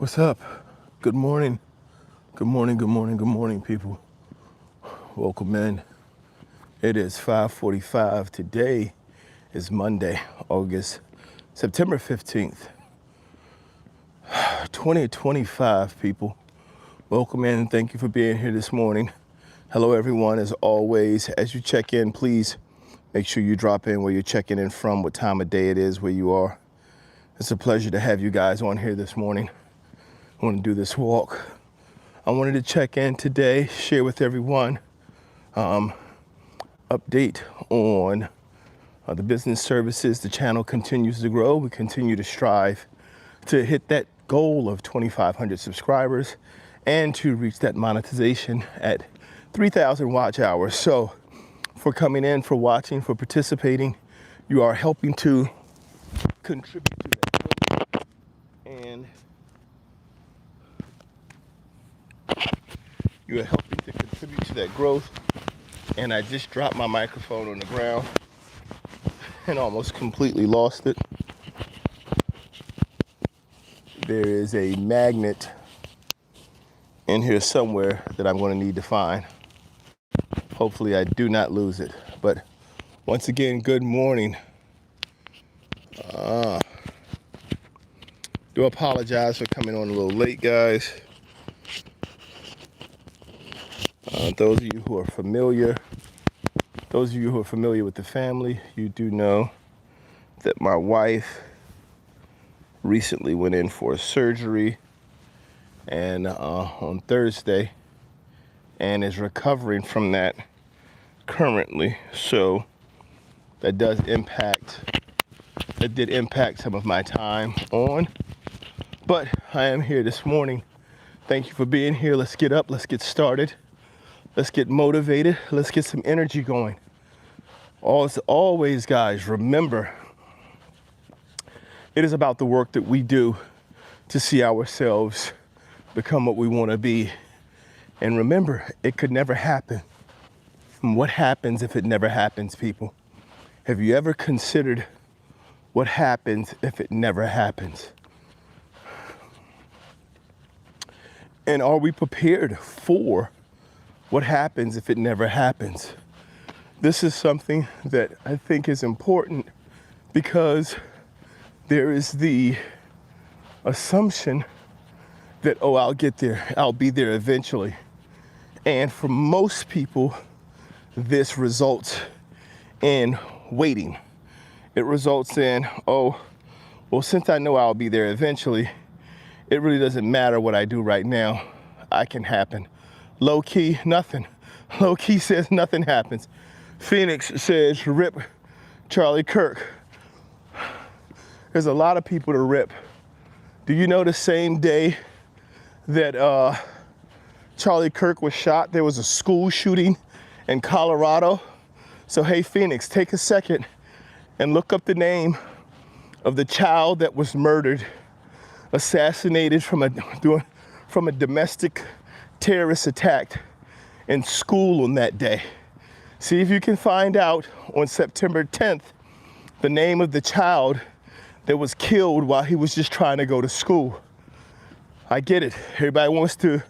What's up? Good morning. Good morning, good morning, good morning, people. Welcome in. It is 5:45. Today is Monday, September 15th, 2025, people. Welcome in and thank you for being here this morning. Hello, everyone. As always, as you check in, please make sure you drop in where you're checking in from, what time of day it is, where you are. It's a pleasure to have you guys on here this morning. I want to do this walk. I wanted to check in today, share with everyone, update on the business services. The channel continues to grow. We continue to strive to hit that goal of 2,500 subscribers and to reach that monetization at 3,000 watch hours. So for coming in, for watching, for participating, you are helping to contribute to that growth. And you are helping to contribute to that growth. And I just dropped my microphone on the ground and almost completely lost it. There is a magnet in here somewhere that I'm going to need to find. Hopefully I do not lose it. But once again, good morning. Do apologize for coming on a little late, guys. Those of you who are familiar with the family, you do know that my wife recently went in for a surgery and on Thursday, and is recovering from that currently. So that did impact some of my time on, but I am here this morning. Thank you for being here. Let's get up, let's get started. Let's get motivated. Let's get some energy going. As always, guys, remember, it is about the work that we do to see ourselves become what we want to be. And remember, it could never happen. And what happens if it never happens, people? Have you ever considered what happens if it never happens? And are we prepared for what happens if it never happens? This is something that I think is important because there is the assumption that, oh, I'll get there, I'll be there eventually. And for most people, this results in waiting. It results in, oh, well, since I know I'll be there eventually, it really doesn't matter what I do right now. I can happen. Low key, nothing. Low key says nothing happens. Phoenix says rip Charlie Kirk. There's a lot of people to rip. Do you know the same day that Charlie Kirk was shot, there was a school shooting in Colorado? So hey, Phoenix, take a second and look up the name of the child that was murdered, assassinated from a domestic terrorist attack in school on that day. See if you can find out on September 10th the name of the child that was killed while he was just trying to go to school. I get it. Everybody wants to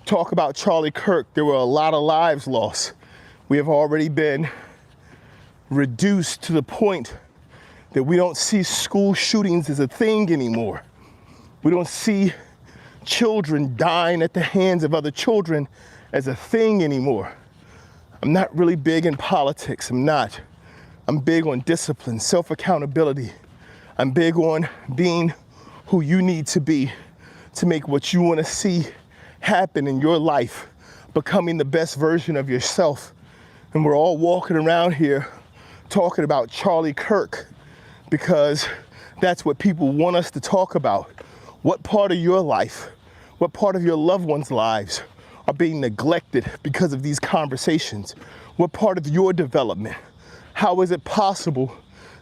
talk about Charlie Kirk. There were a lot of lives lost. We have already been reduced to the point that we don't see school shootings as a thing anymore. We don't see children dying at the hands of other children as a thing anymore. I'm not really big in politics. I'm not. I'm big on discipline, self-accountability. I'm big on being who you need to be to make what you want to see happen in your life, becoming the best version of yourself. And we're all walking around here talking about Charlie Kirk because that's what people want us to talk about. What part of your life, what part of your loved ones' lives are being neglected because of these conversations? What part of your development? How is it possible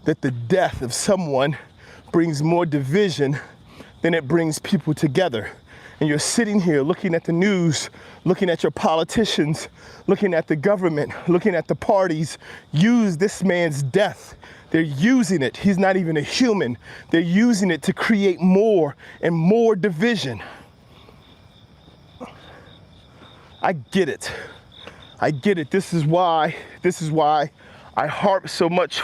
that the death of someone brings more division than it brings people together? And you're sitting here looking at the news, looking at your politicians, looking at the government, looking at the parties use this man's death. They're using it. He's not even a human. They're using it to create more and more division. I get it. I get it. This is why I harp so much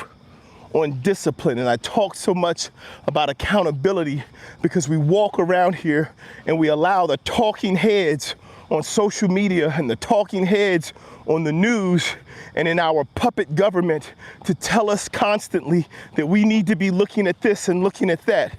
on discipline and I talk so much about accountability, because we walk around here and we allow the talking heads on social media and the talking heads on the news and in our puppet government to tell us constantly that we need to be looking at this and looking at that.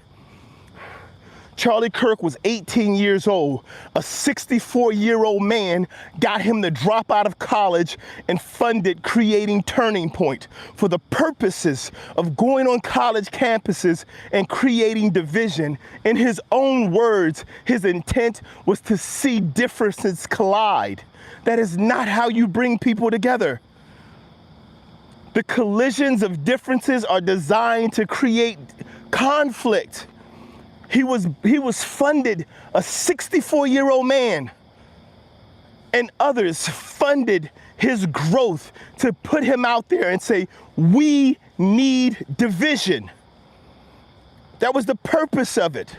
Charlie Kirk was 18 years old. A 64-year-old man got him to drop out of college and funded creating Turning Point for the purposes of going on college campuses and creating division. In his own words, his intent was to see differences collide. That is not how you bring people together. The collisions of differences are designed to create conflict. He was funded, a 64-year-old man, and others funded his growth to put him out there and say, we need division. That was the purpose of it.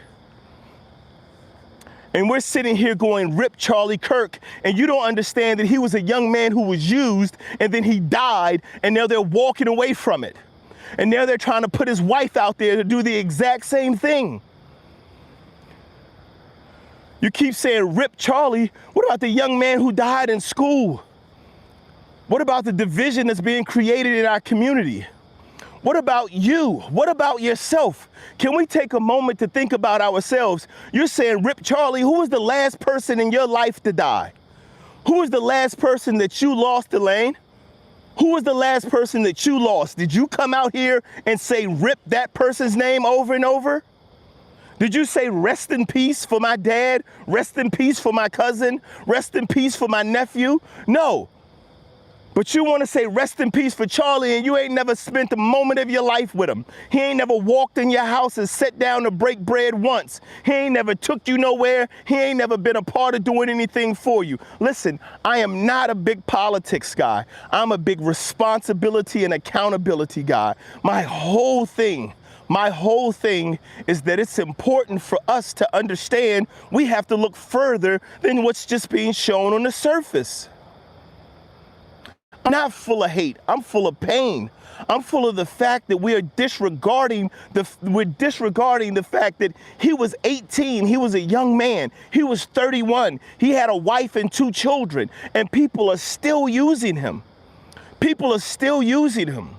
And we're sitting here going, rip Charlie Kirk, and you don't understand that he was a young man who was used, and then he died, and now they're walking away from it. And now they're trying to put his wife out there to do the exact same thing. You keep saying, rip Charlie. What about the young man who died in school? What about the division that's being created in our community? What about you? What about yourself? Can we take a moment to think about ourselves? You're saying, rip Charlie. Who was the last person in your life to die? Who was the last person that you lost, Elaine? Who was the last person that you lost? Did you come out here and say, rip that person's name over and over? Did you say, rest in peace for my dad, rest in peace for my cousin, rest in peace for my nephew? No. But you want to say rest in peace for Charlie, and you ain't never spent a moment of your life with him. He ain't never walked in your house and sat down to break bread once. He ain't never took you nowhere. He ain't never been a part of doing anything for you. Listen, I am not a big politics guy. I'm a big responsibility and accountability guy. My whole thing is that it's important for us to understand we have to look further than what's just being shown on the surface. I'm not full of hate. I'm full of pain. I'm full of the fact that we're disregarding the fact that he was 18. He was a young man. He was 31. He had a wife and 2 children, and people are still using him. People are still using him.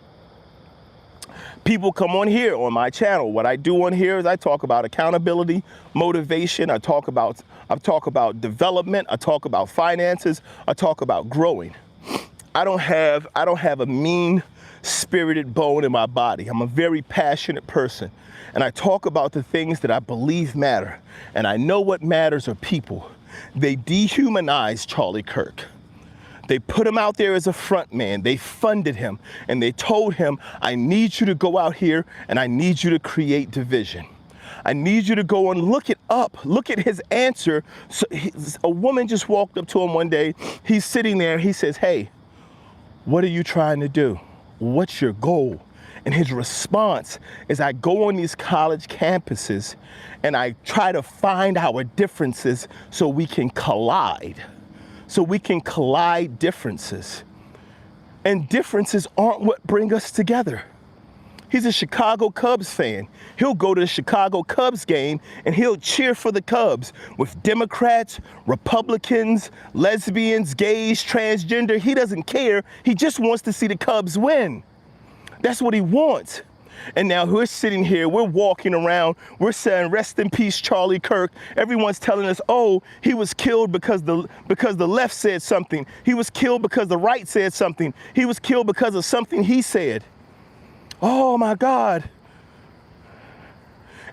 People come on here on my channel. What I do on here is I talk about accountability, motivation. I talk about development. I talk about finances. I talk about growing. I don't have a mean-spirited bone in my body. I'm a very passionate person, and I talk about the things that I believe matter. And I know what matters are people. They dehumanized Charlie Kirk. They put him out there as a front man. They funded him, and they told him, I need you to go out here and I need you to create division. I need you to go and look it up. Look at his answer. So a woman just walked up to him one day. He's sitting there. He says, hey, what are you trying to do? What's your goal? And his response is, I go on these college campuses and I try to find our differences so we can collide. So we can collide differences. And differences aren't what bring us together. He's a Chicago Cubs fan. He'll go to the Chicago Cubs game and he'll cheer for the Cubs with Democrats, Republicans, lesbians, gays, transgender. He doesn't care. He just wants to see the Cubs win. That's what he wants. And now we're sitting here, we're walking around, we're saying, rest in peace, Charlie Kirk. Everyone's telling us, oh, he was killed because the left said something. He was killed because the right said something. He was killed because of something he said. Oh my God.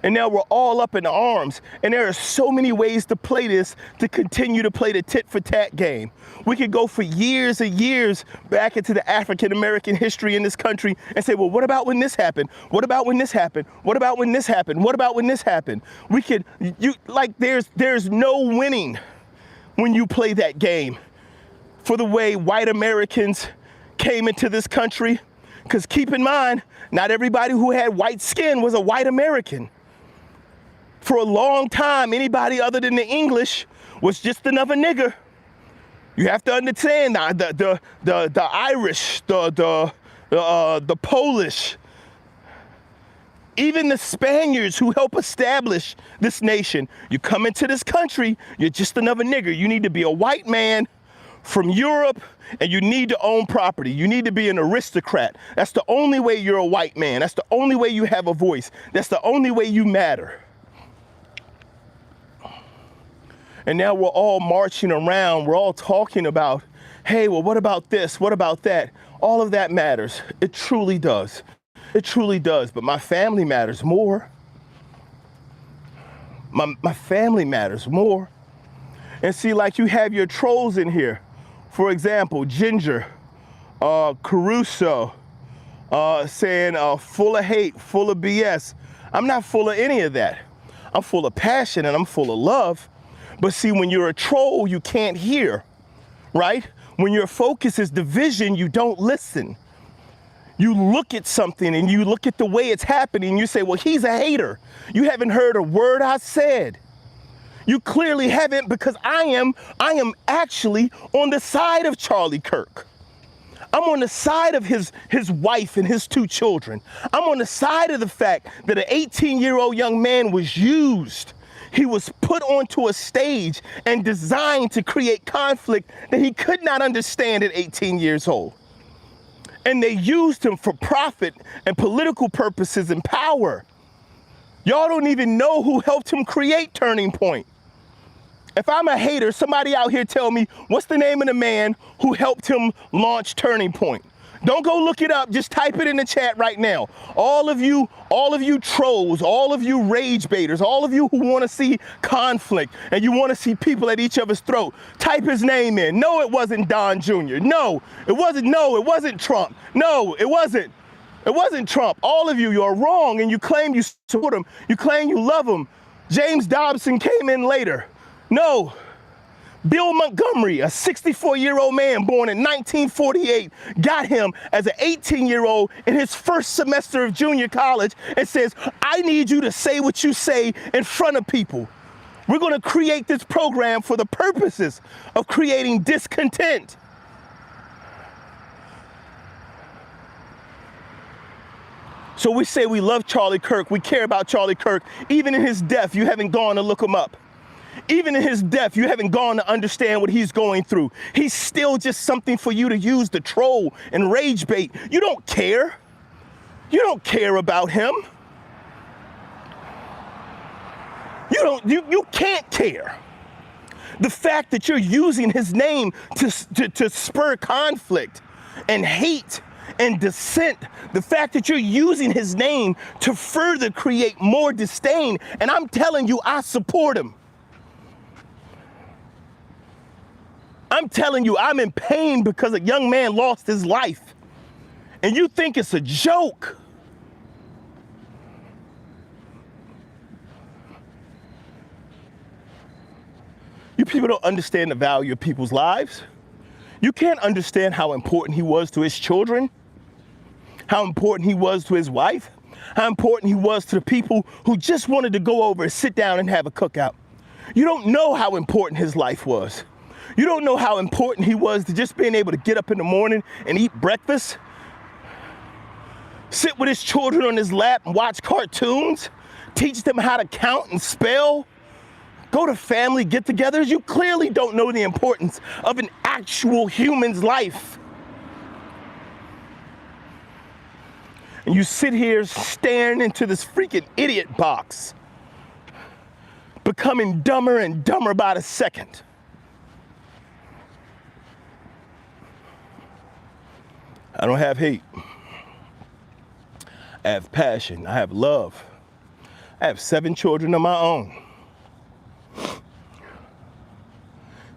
And now we're all up in arms. And there are so many ways to play this, to continue to play the tit for tat game. We could go for years and years back into the African-American history in this country and say, well, what about when this happened? What about when this happened? What about when this happened? What about when this happened? We could, there's no winning when you play that game for the way white Americans came into this country. Because keep in mind, not everybody who had white skin was a white American. For a long time, anybody other than the English was just another nigger. You have to understand the Irish, the Polish, even the Spaniards who help establish this nation. You come into this country, you're just another nigger. You need to be a white man from Europe, and you need to own property. You need to be an aristocrat. That's the only way you're a white man. That's the only way you have a voice. That's the only way you matter. And now we're all marching around. We're all talking about, hey, well, what about this? What about that? All of that matters. It truly does. It truly does. But my family matters more. My family matters more. And see, like you have your trolls in here. For example, Ginger, Caruso, saying full of hate, full of BS. I'm not full of any of that. I'm full of passion and I'm full of love. But see, when you're a troll, you can't hear, right? When your focus is division, you don't listen. You look at something and you look at the way it's happening and you say, well, he's a hater. You haven't heard a word I said. You clearly haven't, because I am actually on the side of Charlie Kirk. I'm on the side of his wife and his 2 children. I'm on the side of the fact that an 18-year-old young man was used. He was put onto a stage and designed to create conflict that he could not understand at 18 years old. And they used him for profit and political purposes and power. Y'all don't even know who helped him create Turning Point. If I'm a hater, somebody out here tell me, what's the name of the man who helped him launch Turning Point? Don't go look it up, just type it in the chat right now. All of you trolls, all of you rage baiters, all of you who want to see conflict and you want to see people at each other's throat, type his name in. No, it wasn't Don Jr. No, it wasn't Trump. No, it wasn't. It wasn't Trump. All of you, you're wrong, and you claim you support him. You claim you love him. James Dobson came in later. No. Bill Montgomery, a 64-year-old man born in 1948, got him as an 18-year-old in his first semester of junior college and says, I need you to say what you say in front of people. We're going to create this program for the purposes of creating discontent. So we say we love Charlie Kirk, we care about Charlie Kirk. Even in his death, you haven't gone to look him up. Even in his death, you haven't gone to understand what he's going through. He's still just something for you to use to troll and rage bait. You don't care. You don't care about him. You can't care. The fact that you're using his name to spur conflict and hate and dissent, the fact that you're using his name to further create more disdain, and I'm telling you, I support him. I'm telling you, I'm in pain because a young man lost his life. And you think it's a joke. You people don't understand the value of people's lives. You can't understand how important he was to his children, how important he was to his wife, how important he was to the people who just wanted to go over and sit down and have a cookout. You don't know how important his life was. You don't know how important he was to just being able to get up in the morning and eat breakfast, sit with his children on his lap and watch cartoons, teach them how to count and spell, go to family get-togethers. You clearly don't know the importance of an actual human's life. And you sit here staring into this freaking idiot box, becoming dumber and dumber by the second. I don't have hate. I have passion. I have love. I have 7 children of my own.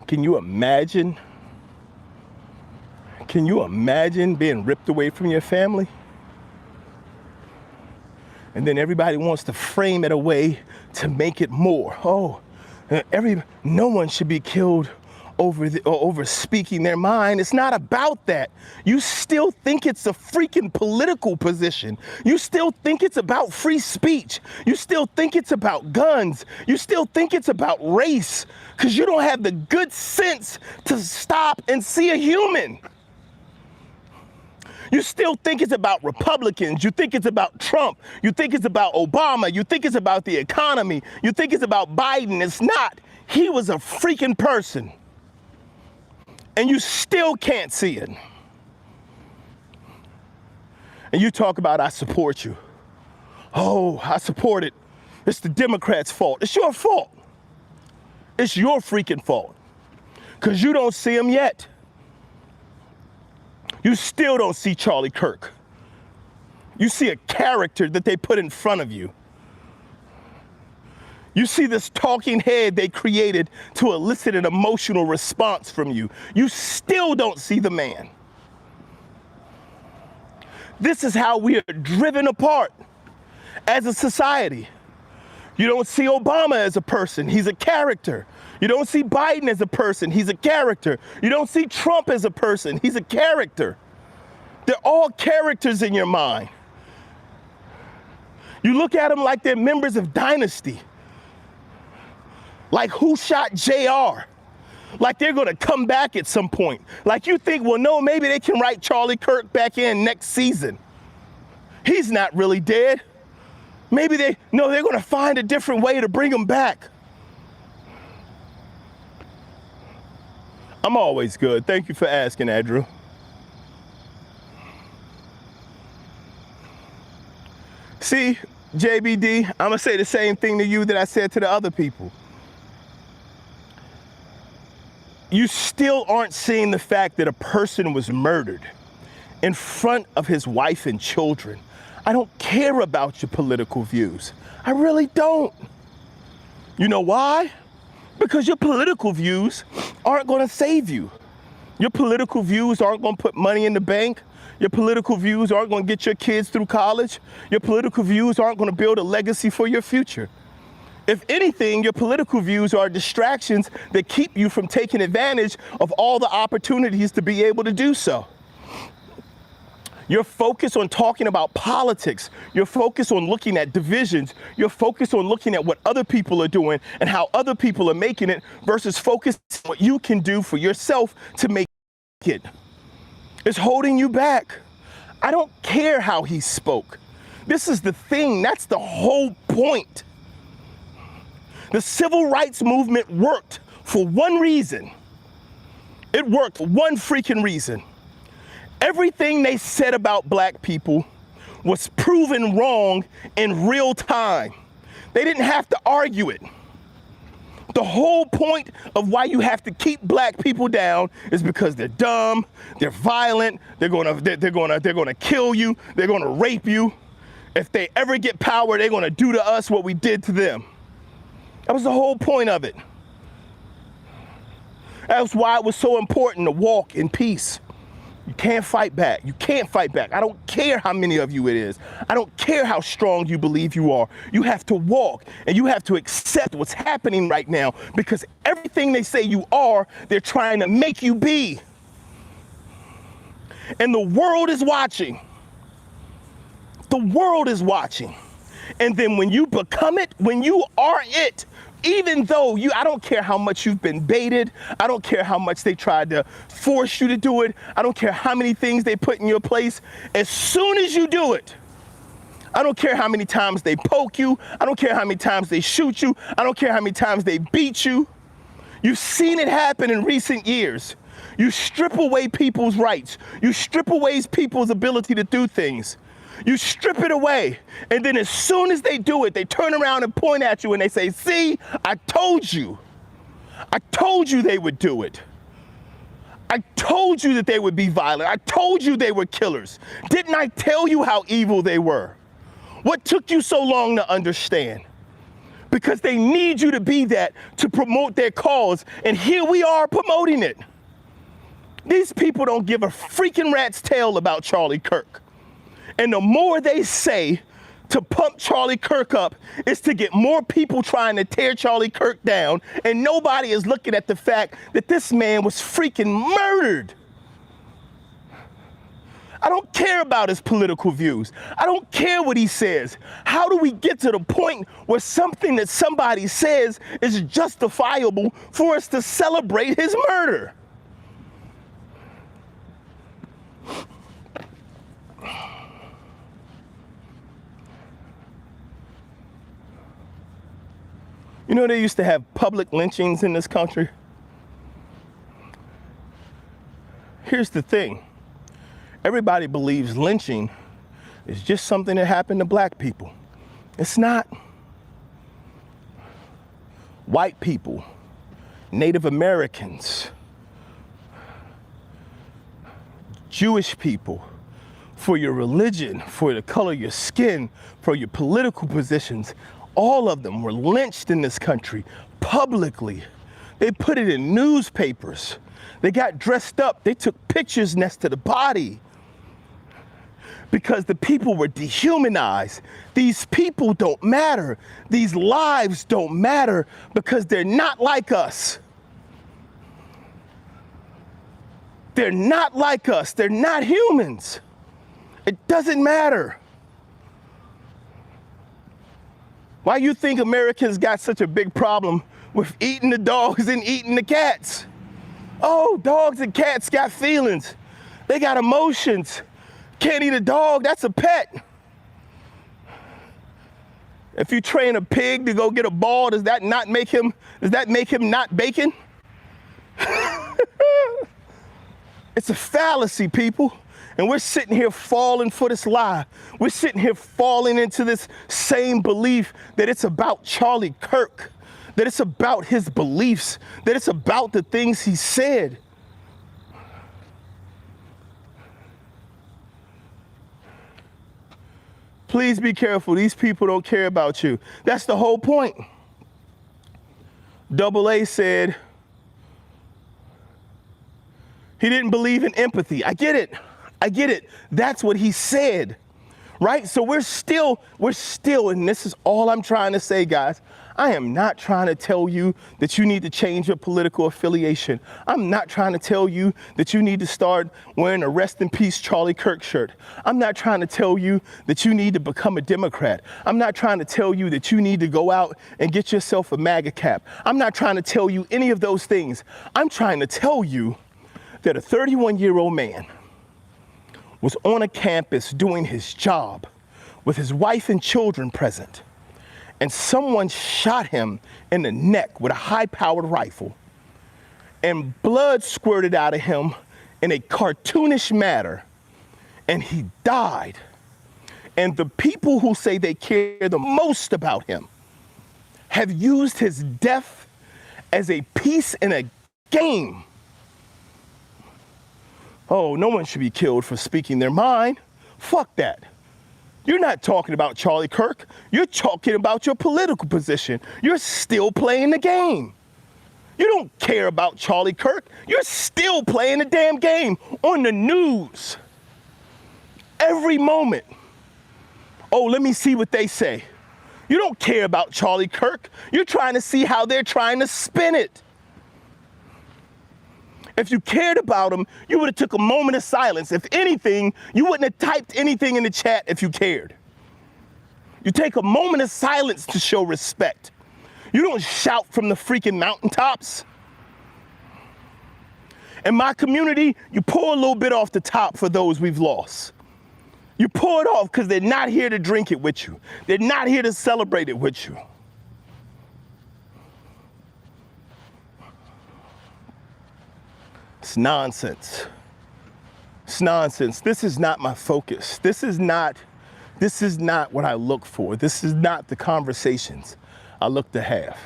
Can you imagine? Can you imagine being ripped away from your family? And then everybody wants to frame it away to make it more. Oh, no one should be killed over speaking their mind. It's not about that. You still think it's a freaking political position. You still think it's about free speech. You still think it's about guns. You still think it's about race because you don't have the good sense to stop and see a human. You still think it's about Republicans. You think it's about Trump. You think it's about Obama. You think it's about the economy. You think it's about Biden. It's not. He was a freaking person. And you still can't see it. And you talk about, I support you. Oh, I support it. It's the Democrats' fault. It's your fault. It's your freaking fault. Because you don't see them yet. You still don't see Charlie Kirk. You see a character that they put in front of you. You see this talking head they created to elicit an emotional response from you. You still don't see the man. This is how we are driven apart as a society. You don't see Obama as a person, he's a character. You don't see Biden as a person, he's a character. You don't see Trump as a person, he's a character. They're all characters in your mind. You look at them like they're members of Dynasty. Like Who Shot JR? Like they're gonna come back at some point. Like you think, well, no, maybe they can write Charlie Kirk back in next season. He's not really dead. Maybe they're gonna find a different way to bring him back. I'm always good. Thank you for asking, Andrew. See, JBD, I'm gonna say the same thing to you that I said to the other people. You still aren't seeing the fact that a person was murdered in front of his wife and children. I don't care about your political views. I really don't. You know why? Because your political views aren't gonna save you. Your political views aren't gonna put money in the bank. Your political views aren't gonna get your kids through college. Your political views aren't gonna build a legacy for your future. If anything, your political views are distractions that keep you from taking advantage of all the opportunities to be able to do so. You're focused on talking about politics. You're focused on looking at divisions. You're focused on looking at what other people are doing and how other people are making it versus focusing on what you can do for yourself to make it. It's holding you back. I don't care how he spoke. This is the thing. That's the whole point. The civil rights movement worked for one reason. It worked for one freaking reason. Everything they said about black people was proven wrong in real time. They didn't have to argue it. The whole point of why you have to keep black people down is because they're dumb, they're violent, they're gonna kill you, they're gonna rape you. If they ever get power, they're gonna do to us what we did to them. That was the whole point of it. That's why it was so important to walk in peace. You can't fight back. You can't fight back. I don't care how many of you it is. I don't care how strong you believe you are. You have to walk and you have to accept what's happening right now because everything they say you are, they're trying to make you be. And the world is watching. The world is watching. And then when you become it, when you are it, even though I don't care how much you've been baited, I don't care how much they tried to force you to do it, I don't care how many things they put in your place, as soon as you do it, I don't care how many times they poke you, I don't care how many times they shoot you, I don't care how many times they beat you. You've seen it happen in recent years. You strip away people's rights. You strip away people's ability to do things. You strip it away, and then as soon as they do it, they turn around and point at you and they say, see, I told you. I told you they would do it. I told you that they would be violent. I told you they were killers. Didn't I tell you how evil they were? What took you so long to understand? Because they need you to be that to promote their cause, and here we are promoting it. These people don't give a freaking rat's tail about Charlie Kirk. And the more they say to pump Charlie Kirk up is to get more people trying to tear Charlie Kirk down, and nobody is looking at the fact that this man was freaking murdered. I don't care about his political views. I don't care what he says. How do we get to the point where something that somebody says is justifiable for us to celebrate his murder? You know, they used to have public lynchings in this country. Here's the thing. Everybody believes lynching is just something that happened to black people. It's not. White people, Native Americans, Jewish people, for your religion, for the color of your skin, for your political positions, all of them were lynched in this country publicly. They put it in newspapers. They got dressed up. They took pictures next to the body because the people were dehumanized. These people don't matter. These lives don't matter because they're not like us. They're not like us. They're not humans. It doesn't matter. Why you think Americans got such a big problem with eating the dogs and eating the cats? Oh, dogs and cats got feelings. They got emotions. Can't eat a dog, that's a pet. If you train a pig to go get a ball, does that make him not bacon? It's a fallacy, people. And we're sitting here falling for this lie. We're sitting here falling into this same belief that it's about Charlie Kirk, that it's about his beliefs, that it's about the things he said. Please be careful. These people don't care about you. That's the whole point. Double A said he didn't believe in empathy. I get it. I get it. That's what he said, right? So we're still, and this is all I'm trying to say, guys. I am not trying to tell you that you need to change your political affiliation. I'm not trying to tell you that you need to start wearing a Rest in Peace Charlie Kirk shirt. I'm not trying to tell you that you need to become a Democrat. I'm not trying to tell you that you need to go out and get yourself a MAGA cap. I'm not trying to tell you any of those things. I'm trying to tell you that a 31-year-old man was on a campus doing his job with his wife and children present, and someone shot him in the neck with a high-powered rifle, and blood squirted out of him in a cartoonish manner, and he died. And the people who say they care the most about him have used his death as a piece in a game. Oh, no one should be killed for speaking their mind. Fuck that. You're not talking about Charlie Kirk. You're talking about your political position. You're still playing the game. You don't care about Charlie Kirk. You're still playing the damn game on the news. Every moment. Oh, let me see what they say. You don't care about Charlie Kirk. You're trying to see how they're trying to spin it. If you cared about him, you would have took a moment of silence. If anything, you wouldn't have typed anything in the chat if you cared. You take a moment of silence to show respect. You don't shout from the freaking mountaintops. In my community, you pour a little bit off the top for those we've lost. You pour it off because they're not here to drink it with you. They're not here to celebrate it with you. It's nonsense. It's nonsense. This is not my focus. This is not what I look for. This is not the conversations I look to have.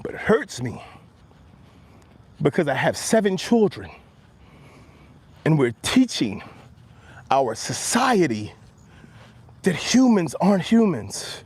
But it hurts me because I have 7 children and we're teaching our society that humans aren't humans.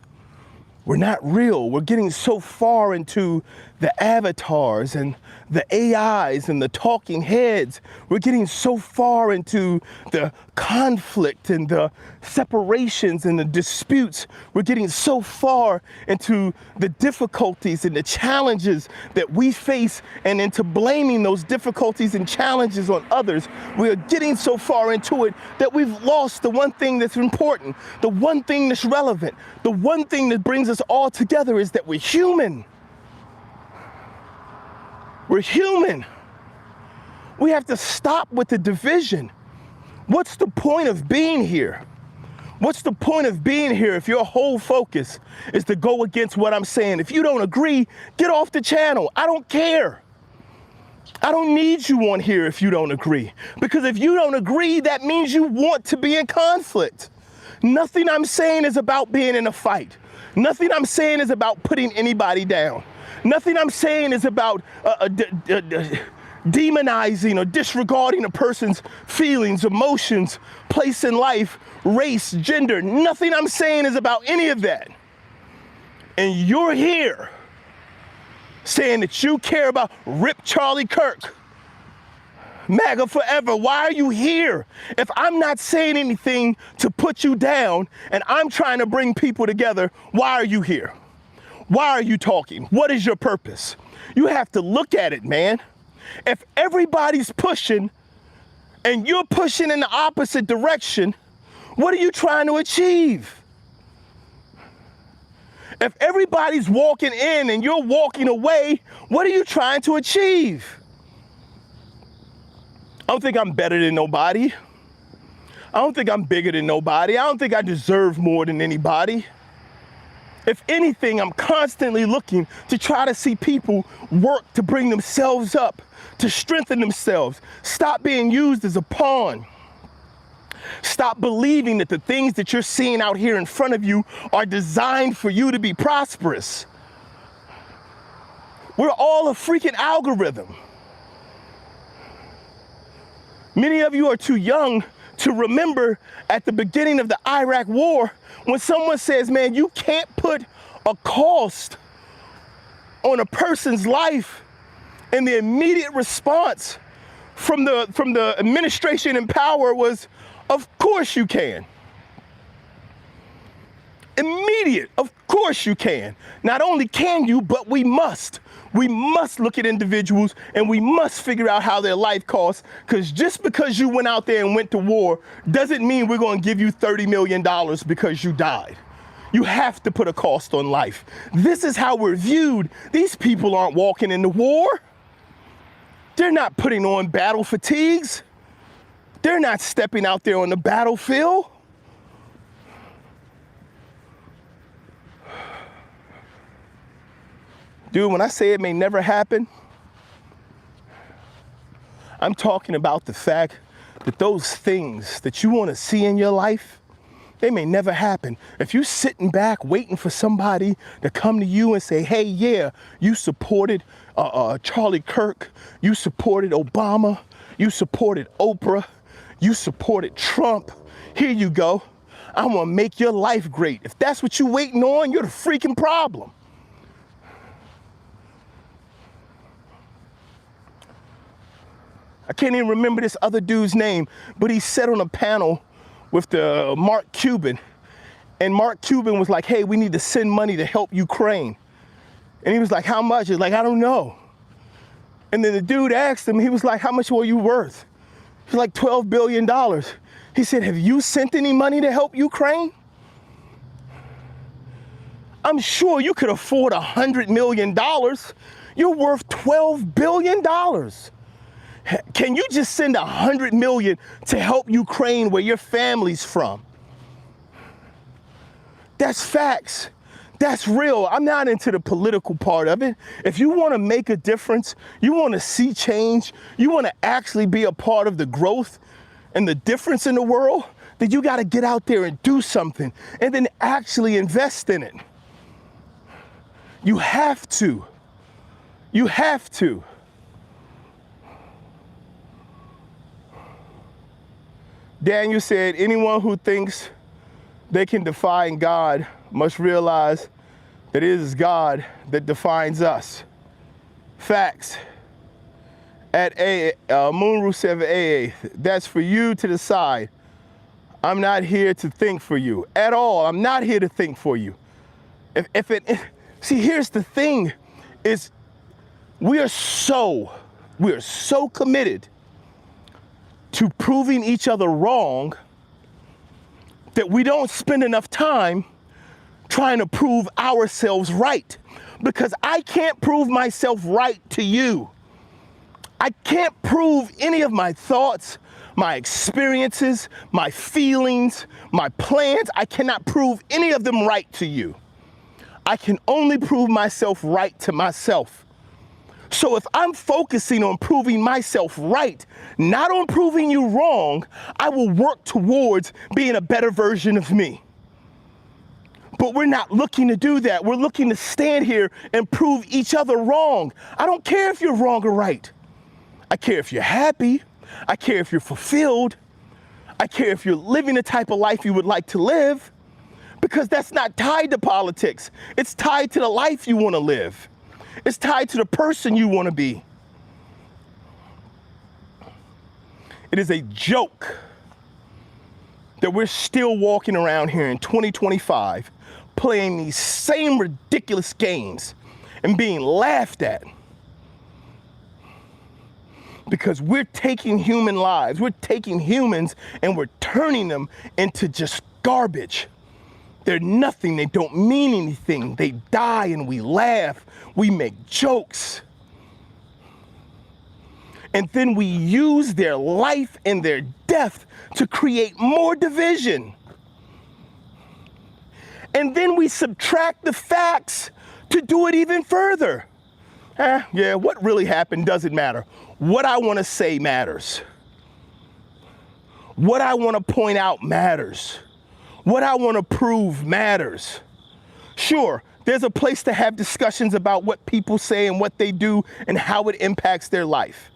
we're not real. We're getting so far into the avatars and the AIs and the talking heads. We're getting so far into the conflict and the separations and the disputes. We're getting so far into the difficulties and the challenges that we face and into blaming those difficulties and challenges on others. We're getting so far into it that we've lost the one thing that's important, the one thing that's relevant, the one thing that brings us all together is that we're human. We're human. We have to stop with the division. What's the point of being here? What's the point of being here if your whole focus is to go against what I'm saying? If you don't agree, get off the channel. I don't care. I don't need you on here if you don't agree. Because if you don't agree, that means you want to be in conflict. Nothing I'm saying is about being in a fight. Nothing I'm saying is about putting anybody down. Nothing I'm saying is about demonizing or disregarding a person's feelings, emotions, place in life, race, gender. Nothing I'm saying is about any of that. And you're here saying that you care about Rip Charlie Kirk, MAGA forever. Why are you here? If I'm not saying anything to put you down and I'm trying to bring people together, why are you here? Why are you talking? What is your purpose? You have to look at it, man. If everybody's pushing and you're pushing in the opposite direction, what are you trying to achieve? If everybody's walking in and you're walking away, what are you trying to achieve? I don't think I'm better than nobody. I don't think I'm bigger than nobody. I don't think I deserve more than anybody. If anything, I'm constantly looking to try to see people work to bring themselves up, to strengthen themselves. Stop being used as a pawn. Stop believing that the things that you're seeing out here in front of you are designed for you to be prosperous. We're all a freaking algorithm. Many of you are too young to remember at the beginning of the Iraq War when someone says, man, you can't put a cost on a person's life, and the immediate response from the administration in power was, of course you can. Immediate, of course you can. Not only can you, but we must. We must look at individuals and we must figure out how their life costs, because just because you went out there and went to war doesn't mean we're going to give you $30 million because you died. You have to put a cost on life. This is how we're viewed. These people aren't walking into war. They're not putting on battle fatigues. They're not stepping out there on the battlefield. Dude, when I say it may never happen, I'm talking about the fact that those things that you want to see in your life, they may never happen. If you're sitting back waiting for somebody to come to you and say, hey, yeah, you supported Charlie Kirk, you supported Obama, you supported Oprah, you supported Trump, here you go. I'm gonna make your life great. If that's what you're waiting on, you're the freaking problem. I can't even remember this other dude's name, but he sat on a panel with the Mark Cuban, and Mark Cuban was like, hey, we need to send money to help Ukraine. And he was like, how much? He's like, I don't know. And then the dude asked him, he was like, how much were you worth? He's like, $12 billion. He said, have you sent any money to help Ukraine? I'm sure you could afford $100 million. You're worth $12 billion. Can you just send $100 million to help Ukraine where your family's from? That's facts. That's real. I'm not into the political part of it. If you want to make a difference, you want to see change, you want to actually be a part of the growth and the difference in the world, then you got to get out there and do something and then actually invest in it. You have to. You have to. Daniel said, anyone who thinks they can defy God must realize that it is God that defines us. Facts. At Moonru 7AA, that's for you to decide. I'm not here to think for you at all. I'm not here to think for you. See, here's the thing, is we are so committed to proving each other wrong that we don't spend enough time trying to prove ourselves right. Because I can't prove myself right to you. I can't prove any of my thoughts, my experiences, my feelings, my plans. I cannot prove any of them right to you. I can only prove myself right to myself. So if I'm focusing on proving myself right, not on proving you wrong, I will work towards being a better version of me. But we're not looking to do that. We're looking to stand here and prove each other wrong. I don't care if you're wrong or right. I care if you're happy. I care if you're fulfilled. I care if you're living the type of life you would like to live, because that's not tied to politics. It's tied to the life you want to live. It's tied to the person you want to be. It is a joke that we're still walking around here in 2025 playing these same ridiculous games and being laughed at. Because we're taking human lives, we're taking humans and we're turning them into just garbage. They're nothing, they don't mean anything. They die and we laugh, we make jokes. And then we use their life and their death to create more division. And then we subtract the facts to do it even further. Yeah, what really happened doesn't matter. What I want to say matters. What I want to point out matters. What I want to prove matters. Sure, there's a place to have discussions about what people say and what they do and how it impacts their life.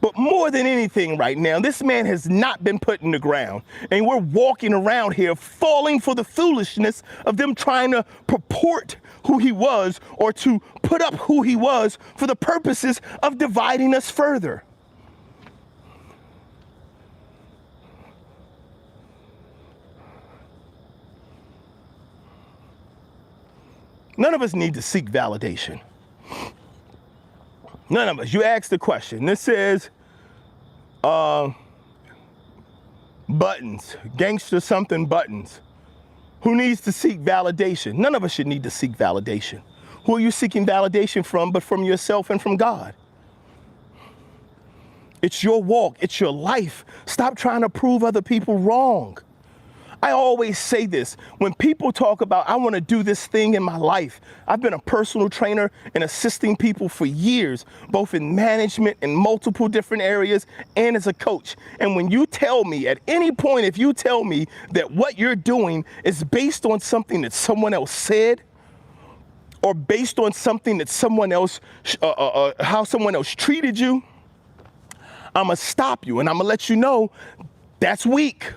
But more than anything right now, this man has not been put in the ground. And we're walking around here falling for the foolishness of them trying to purport who he was or to put up who he was for the purposes of dividing us further. None of us need to seek validation. None of us. You asked the question. This says, buttons, gangster something buttons. Who needs to seek validation? None of us should need to seek validation. Who are you seeking validation from but from yourself and from God? It's your walk. It's your life. Stop trying to prove other people wrong. I always say this, when people talk about, I want to do this thing in my life. I've been a personal trainer and assisting people for years, both in management in multiple different areas and as a coach. And when you tell me, at any point, if you tell me that what you're doing is based on something that someone else said, or based on something that someone else, how someone else treated you, I'm going to stop you and I'm going to let you know that's weak.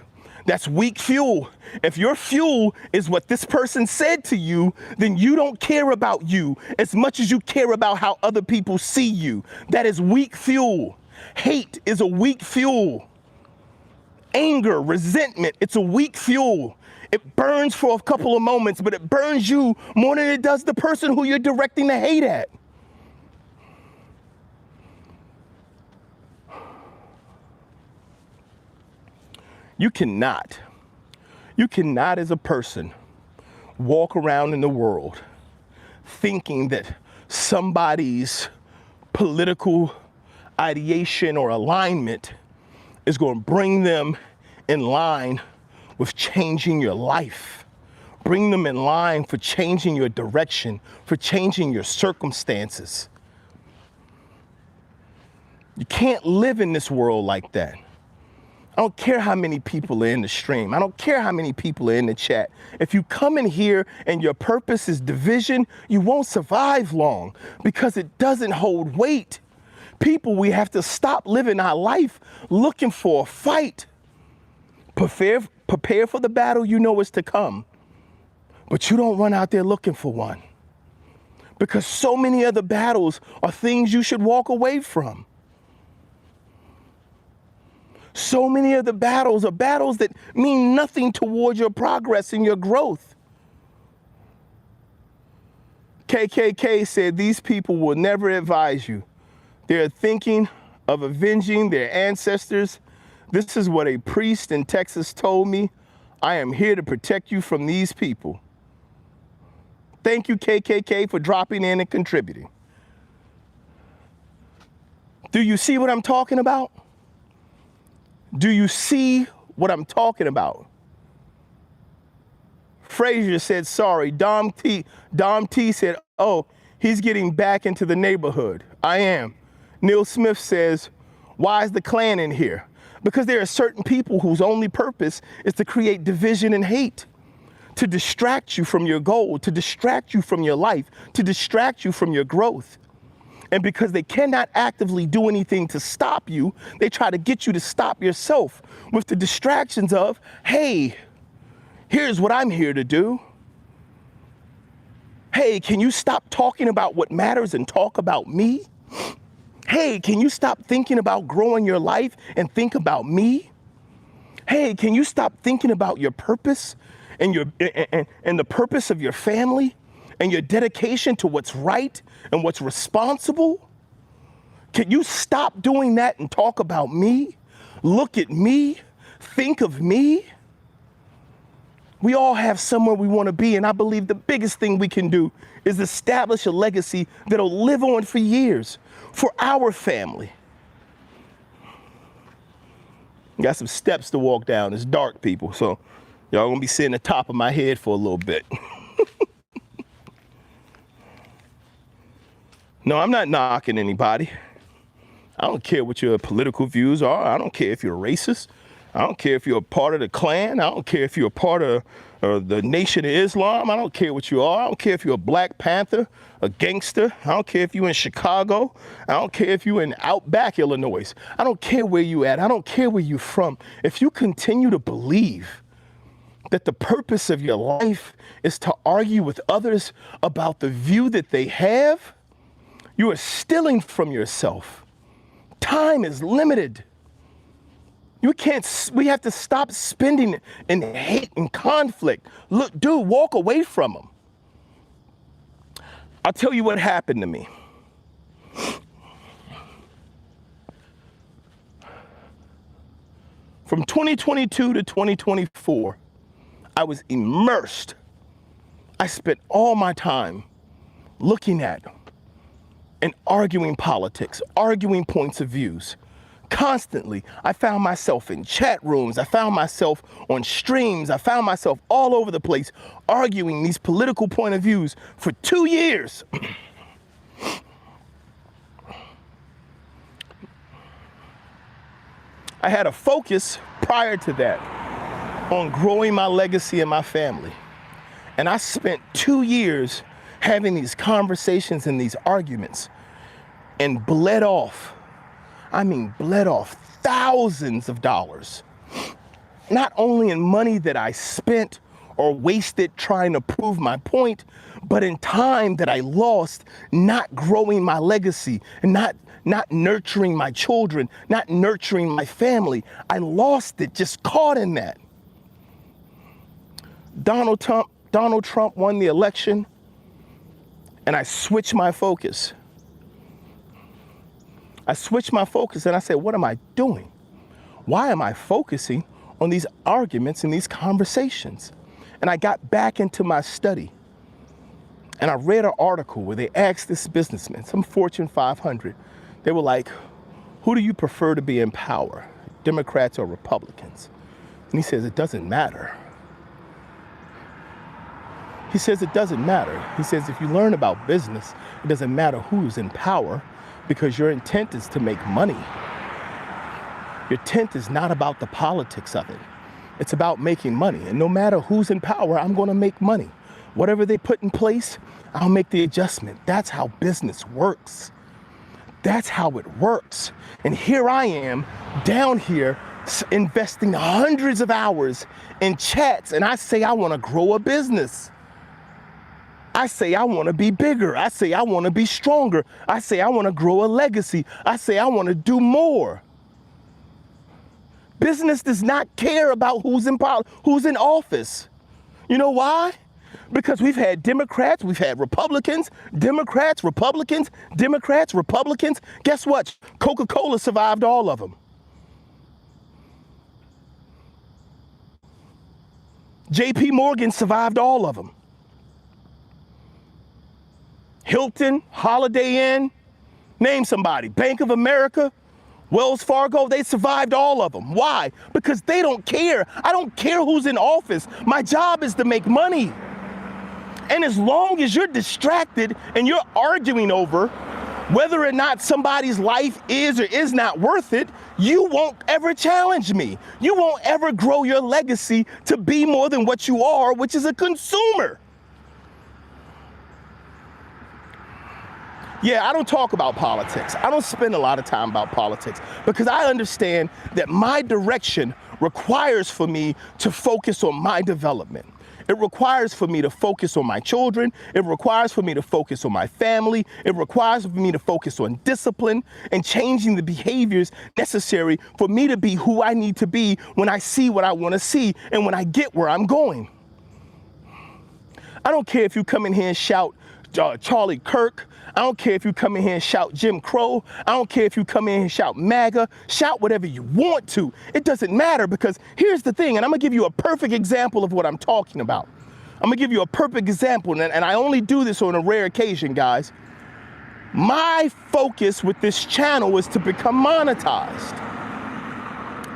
That's weak fuel. If your fuel is what this person said to you, then you don't care about you as much as you care about how other people see you. That is weak fuel. Hate is a weak fuel. Anger, resentment, it's a weak fuel. It burns for a couple of moments, but it burns you more than it does the person who you're directing the hate at. You cannot as a person walk around in the world thinking that somebody's political ideation or alignment is going to bring them in line with changing your life, bring them in line for changing your direction, for changing your circumstances. You can't live in this world like that. I don't care how many people are in the stream. I don't care how many people are in the chat. If you come in here and your purpose is division, you won't survive long because it doesn't hold weight. People, we have to stop living our life looking for a fight. Prepare for the battle you know is to come, but you don't run out there looking for one. because so many of the battles are things you should walk away from. So many of the battles are battles that mean nothing towards your progress and your growth. KKK said these people will never advise you. They're thinking of avenging their ancestors. This is what a priest in Texas told me. I am here to protect you from these people. Thank you, KKK, for dropping in and contributing. Do you see what I'm talking about? Do you see what I'm talking about? Frazier said, sorry. Dom T said, oh, he's getting back into the neighborhood. I am. Neil Smith says, why is the Klan in here? Because there are certain people whose only purpose is to create division and hate, to distract you from your goal, to distract you from your life, to distract you from your growth. And because they cannot actively do anything to stop you, they try to get you to stop yourself with the distractions of, hey, here's what I'm here to do. Hey, can you stop talking about what matters and talk about me? Hey, can you stop thinking about growing your life and think about me? Hey, can you stop thinking about your purpose and the purpose of your family and your dedication to what's right and what's responsible? Can you stop doing that and talk about me? Look at me, think of me. We all have somewhere we want to be, and I believe the biggest thing we can do is establish a legacy that'll live on for years for our family. Got some steps to walk down. It's dark, people, so y'all gonna be sitting at the top of my head for a little bit. No, I'm not knocking anybody. I don't care what your political views are. I don't care if you're racist. I don't care if you're a part of the Klan. I don't care if you're a part of the Nation of Islam. I don't care what you are. I don't care if you're a Black Panther, a gangster. I don't care if you're in Chicago. I don't care if you're in Outback, Illinois. I don't care where you at. I don't care where you're from. If you continue to believe that the purpose of your life is to argue with others about the view that they have, you are stealing from yourself. Time is limited. We have to stop spending in hate and conflict. Look, dude, walk away from them. I'll tell you what happened to me. From 2022 to 2024, I was immersed. I spent all my time looking at and arguing politics, arguing points of views. Constantly, I found myself in chat rooms, I found myself on streams, I found myself all over the place arguing these political point of views for 2 years. I had a focus prior to that on growing my legacy and my family. And I spent 2 years having these conversations and these arguments and bled off thousands of dollars, not only in money that I spent or wasted trying to prove my point, but in time that I lost not growing my legacy and not nurturing my children, not nurturing my family. I lost it, just caught in that. Donald Trump won the election, and I switched my focus. I switched my focus and I said, what am I doing? Why am I focusing on these arguments and these conversations? And I got back into my study and I read an article where they asked this businessman, some Fortune 500, they were like, who do you prefer to be in power, Democrats or Republicans? And he says, it doesn't matter. He says, it doesn't matter. He says, if you learn about business, it doesn't matter who's in power, because your intent is to make money. Your intent is not about the politics of it. It's about making money. And no matter who's in power, I'm going to make money. Whatever they put in place, I'll make the adjustment. That's how business works. That's how it works. And here I am down here investing hundreds of hours in chats, and I say I want to grow a business. I say I want to be bigger. I say I want to be stronger. I say I want to grow a legacy. I say I want to do more. Business does not care about who's in office. You know why? Because we've had Democrats, we've had Republicans, Democrats, Republicans, Democrats, Republicans. Guess what? Coca-Cola survived all of them. JP Morgan survived all of them. Hilton, Holiday Inn, name somebody. Bank of America, Wells Fargo, they survived all of them. Why? Because they don't care. I don't care who's in office. My job is to make money. And as long as you're distracted and you're arguing over whether or not somebody's life is or is not worth it, you won't ever challenge me. You won't ever grow your legacy to be more than what you are, which is a consumer. Yeah, I don't talk about politics. I don't spend a lot of time about politics because I understand that my direction requires for me to focus on my development. It requires for me to focus on my children. It requires for me to focus on my family. It requires for me to focus on discipline and changing the behaviors necessary for me to be who I need to be when I see what I want to see and when I get where I'm going. I don't care if you come in here and shout Charlie Kirk. I don't care if you come in here and shout Jim Crow. I don't care if you come in here and shout MAGA. Shout whatever you want to. It doesn't matter because here's the thing, and I'm going to give you a perfect example of what I'm talking about. I'm going to give you a perfect example, and I only do this on a rare occasion, guys. My focus with this channel is to become monetized.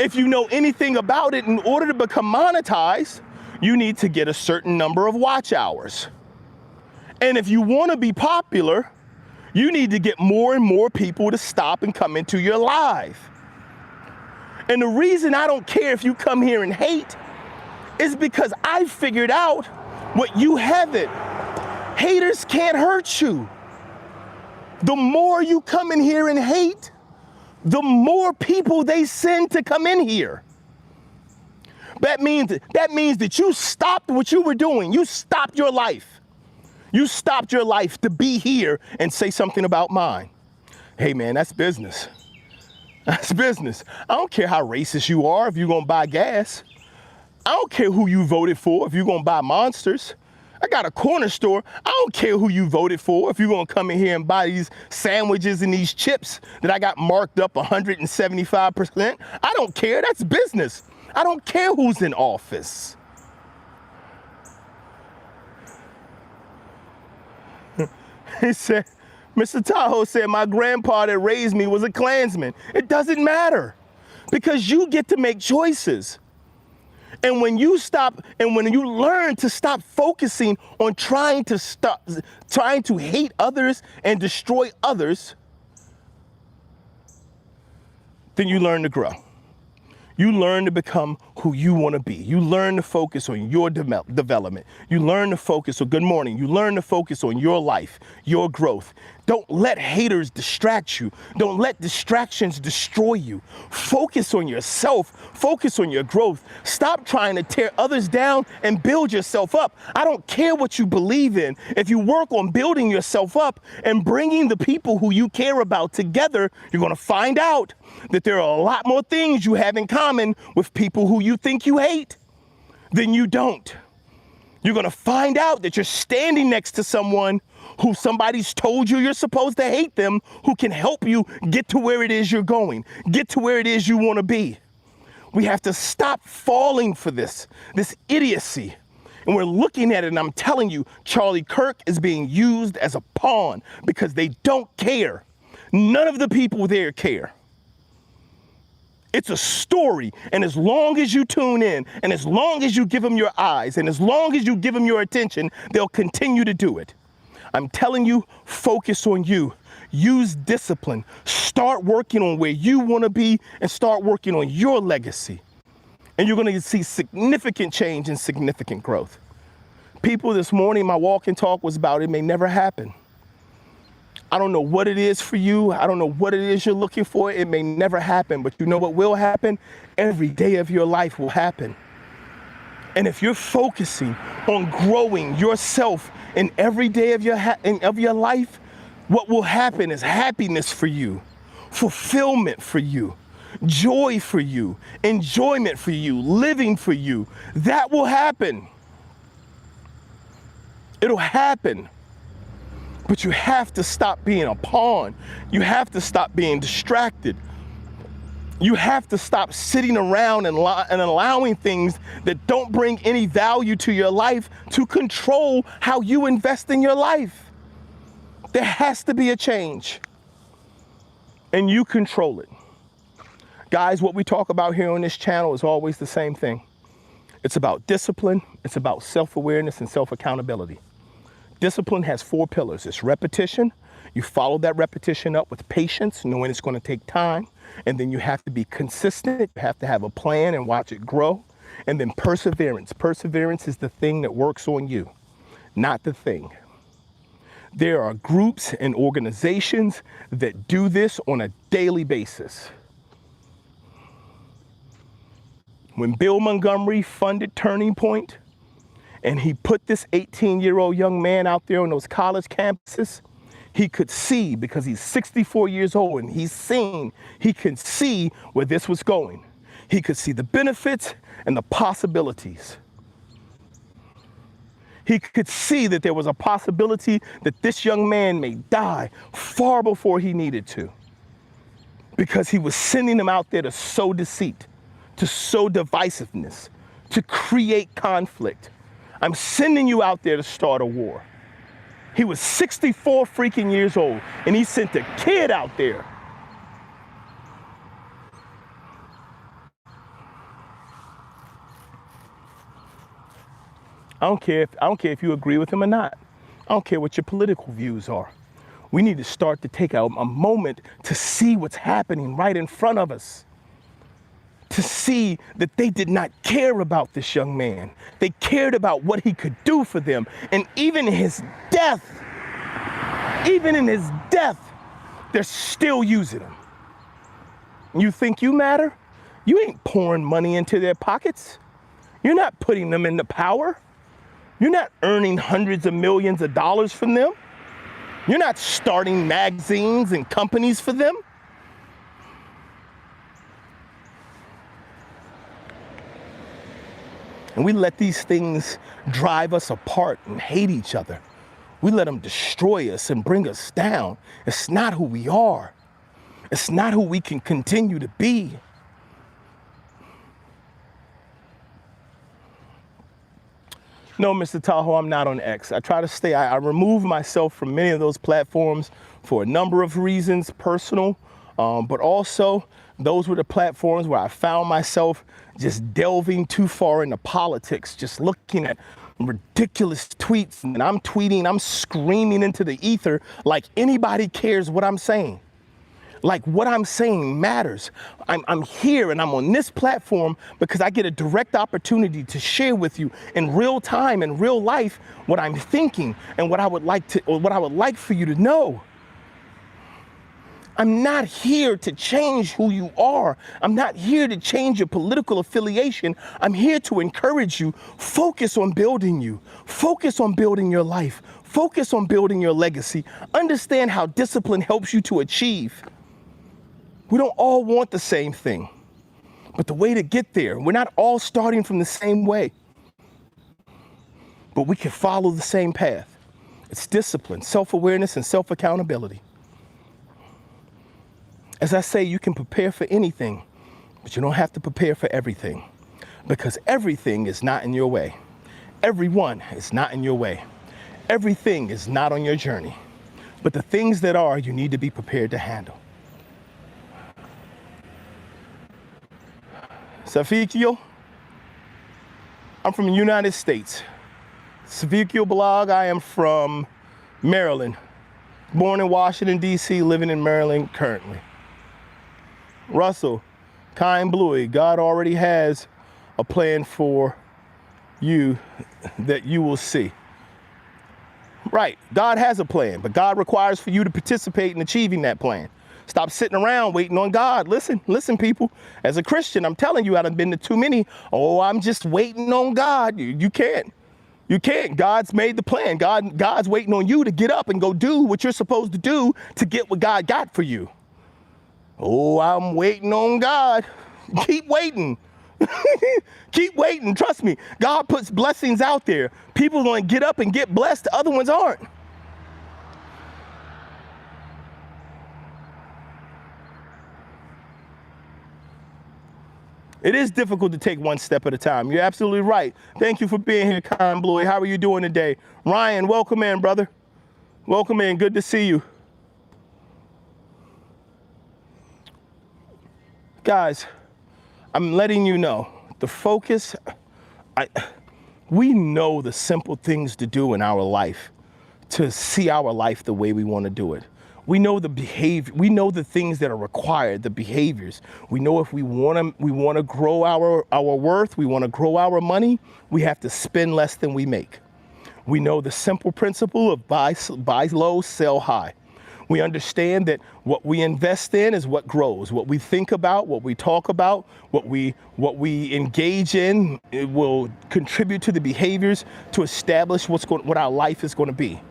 If you know anything about it, in order to become monetized, you need to get a certain number of watch hours. And if you want to be popular, you need to get more and more people to stop and come into your life. And the reason I don't care if you come here and hate is because I figured out what you haven't. Haters can't hurt you. The more you come in here and hate, the more people they send to come in here. That means that you stopped what you were doing. You stopped your life. You stopped your life to be here and say something about mine. Hey man, that's business. That's business. I don't care how racist you are if you're gonna buy gas. I don't care who you voted for if you're gonna buy Monsters. I got a corner store. I don't care who you voted for if you're gonna come in here and buy these sandwiches and these chips that I got marked up 175%. I don't care, that's business. I don't care who's in office. He said, Mr. Tahoe said, my grandpa that raised me was a Klansman. It doesn't matter because you get to make choices. And when you learn to stop focusing on trying to hate others and destroy others, then you learn to grow. You learn to become who you want to be. You learn to focus on your development. You learn to focus on, good morning, you learn to focus on your life, your growth. Don't let haters distract you. Don't let distractions destroy you. Focus on yourself. Focus on your growth. Stop trying to tear others down and build yourself up. I don't care what you believe in. If you work on building yourself up and bringing the people who you care about together, you're going to find out that there are a lot more things you have in common with people who you think you hate than you don't. You're going to find out that you're standing next to someone who somebody's told you're supposed to hate them, who can help you get to where it is you're going, get to where it is you want to be. We have to stop falling for this idiocy. And we're looking at it, and I'm telling you, Charlie Kirk is being used as a pawn because they don't care. None of the people there care. It's a story, and as long as you tune in, and as long as you give them your eyes, and as long as you give them your attention, they'll continue to do it. I'm telling you, focus on you. Use discipline. Start working on where you want to be and start working on your legacy. And you're going to see significant change and significant growth. People, this morning, my walk and talk was about it may never happen. I don't know what it is for you. I don't know what it is you're looking for. It may never happen, but you know what will happen? Every day of your life will happen. And if you're focusing on growing yourself in every day of your life, what will happen is happiness for you, fulfillment for you, joy for you, enjoyment for you, living for you. That will happen. It'll happen. But you have to stop being a pawn. You have to stop being distracted. You have to stop sitting around and allowing things that don't bring any value to your life to control how you invest in your life. There has to be a change, and you control it. Guys, what we talk about here on this channel is always the same thing. It's about discipline, it's about self-awareness and self-accountability. Discipline has 4 pillars. It's repetition. You follow that repetition up with patience, knowing it's going to take time. And then you have to be consistent. You have to have a plan and watch it grow. And then perseverance. Perseverance is the thing that works on you, not the thing. There are groups and organizations that do this on a daily basis. When Bill Montgomery funded Turning Point, and he put this 18-year-old young man out there on those college campuses, he could see, because he's 64 years old and he can see where this was going. He could see the benefits and the possibilities. He could see that there was a possibility that this young man may die far before he needed to, because he was sending him out there to sow deceit, to sow divisiveness, to create conflict. I'm sending you out there to start a war. He was 64 freaking years old, and he sent a kid out there. I don't care if you agree with him or not. I don't care what your political views are. We need to start to take a moment to see what's happening right in front of us. To see that they did not care about this young man. They cared about what he could do for them. And even in his death, they're still using him. You think you matter? You ain't pouring money into their pockets. You're not putting them into power. You're not earning hundreds of millions of dollars from them. You're not starting magazines and companies for them. And we let these things drive us apart and hate each other. We let them destroy us and bring us down. It's not who we are. It's not who we can continue to be. No, Mr. Tahoe, I'm not on X. I try to stay, I remove myself from many of those platforms for a number of reasons, personal, but also those were the platforms where I found myself just delving too far into politics, just looking at ridiculous tweets, and I'm tweeting, I'm screaming into the ether like anybody cares what I'm saying. Like what I'm saying matters. I'm here and I'm on this platform because I get a direct opportunity to share with you in real time, in real life, what I'm thinking and what I would like for you to know. I'm not here to change who you are. I'm not here to change your political affiliation. I'm here to encourage you. Focus on building you. Focus on building your life. Focus on building your legacy. Understand how discipline helps you to achieve. We don't all want the same thing, but the way to get there, we're not all starting from the same way, but we can follow the same path. It's discipline, self-awareness, and self-accountability. As I say, you can prepare for anything, but you don't have to prepare for everything, because everything is not in your way. Everyone is not in your way. Everything is not on your journey, but the things that are, you need to be prepared to handle. Safikio, I'm from the United States. Safikio blog, I am from Maryland. Born in Washington, D.C., living in Maryland currently. Russell, Kind Bluey, God already has a plan for you that you will see. Right, God has a plan, but God requires for you to participate in achieving that plan. Stop sitting around waiting on God. Listen, people. As a Christian, I'm telling you, I've been to too many. Oh, I'm just waiting on God. You can't. You can't. God's made the plan. God's waiting on you to get up and go do what you're supposed to do to get what God got for you. Oh, I'm waiting on God. Keep waiting. Keep waiting. Trust me. God puts blessings out there. People are going to get up and get blessed. The other ones aren't. It is difficult to take one step at a time. You're absolutely right. Thank you for being here, Kind Bluey. How are you doing today? Ryan, welcome in, brother. Welcome in. Good to see you. Guys, I'm letting you know, the focus, we know the simple things to do in our life to see our life the way we want to do it. We know the behavior, we know the things that are required, the behaviors. We know if we want to grow our worth, we want to grow our money, we have to spend less than we make. We know the simple principle of buy low, sell high. We understand that what we invest in is what grows. What we think about, what we talk about, what we engage in, it will contribute to the behaviors to establish what our life is going to be.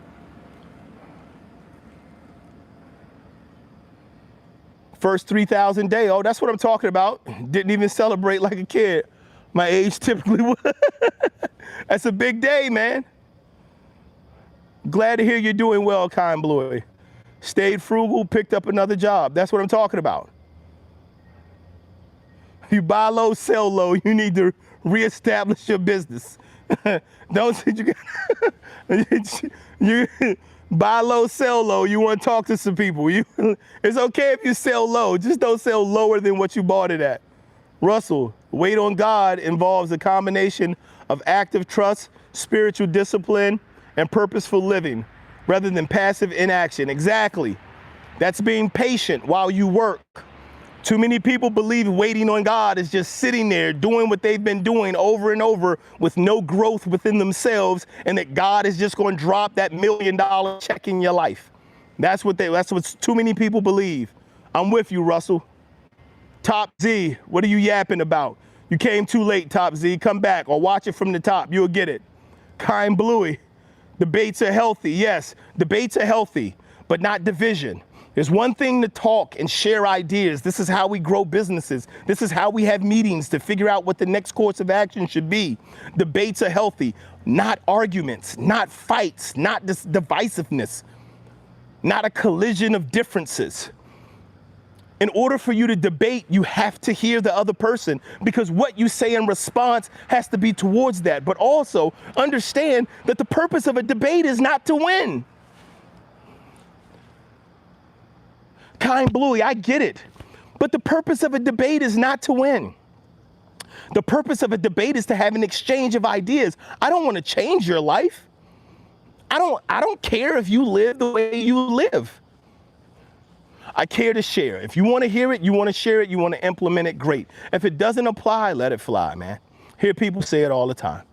First 3,000 day, oh, that's what I'm talking about. Didn't even celebrate like a kid. My age typically would. That's a big day, man. Glad to hear you're doing well, Kind Bluey. Stayed frugal, picked up another job. That's what I'm talking about. You buy low, sell low. You need to reestablish your business. Don't say you buy low, sell low. You want to talk to some people. It's okay if you sell low. Just don't sell lower than what you bought it at. Russell, wait on God involves a combination of active trust, spiritual discipline, and purposeful living, rather than passive inaction. Exactly. That's being patient while you work. Too many people believe waiting on God is just sitting there doing what they've been doing over and over with no growth within themselves, and that God is just going to drop that $1 million check in your life. That's what too many people believe. I'm with you, Russell. Top Z, what are you yapping about? You came too late, Top Z. Come back or watch it from the top. You'll get it. Kind Bluey. Debates are healthy. Yes, debates are healthy, but not division. There's one thing to talk and share ideas. This is how we grow businesses. This is how we have meetings to figure out what the next course of action should be. Debates are healthy, not arguments, not fights, not divisiveness, not a collision of differences. In order for you to debate, you have to hear the other person, because what you say in response has to be towards that. But also understand that the purpose of a debate is not to win. Kind Bluey, I get it. But the purpose of a debate is not to win. The purpose of a debate is to have an exchange of ideas. I don't want to change your life. I don't care if you live the way you live. I care to share. If you want to hear it, you want to share it, you want to implement it, great. If it doesn't apply, let it fly, man. Hear people say it all the time.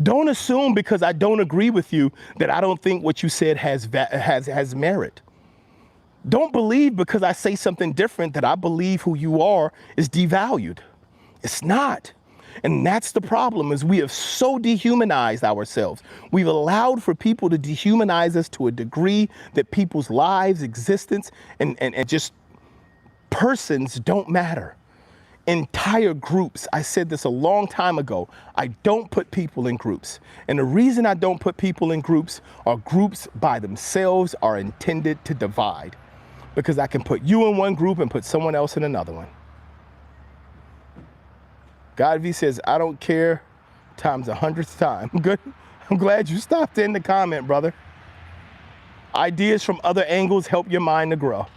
Don't assume because I don't agree with you that I don't think what you said has merit. Don't believe because I say something different that I believe who you are is devalued. It's not. And that's the problem, is we have so dehumanized ourselves. We've allowed for people to dehumanize us to a degree that people's lives, existence, and just persons don't matter. Entire groups, I said this a long time ago, I don't put people in groups. And the reason I don't put people in groups are groups by themselves are intended to divide. Because I can put you in one group and put someone else in another one. God V says, I don't care times 100th time. Good. I'm glad you stopped in the comment, brother. Ideas from other angles help your mind to grow.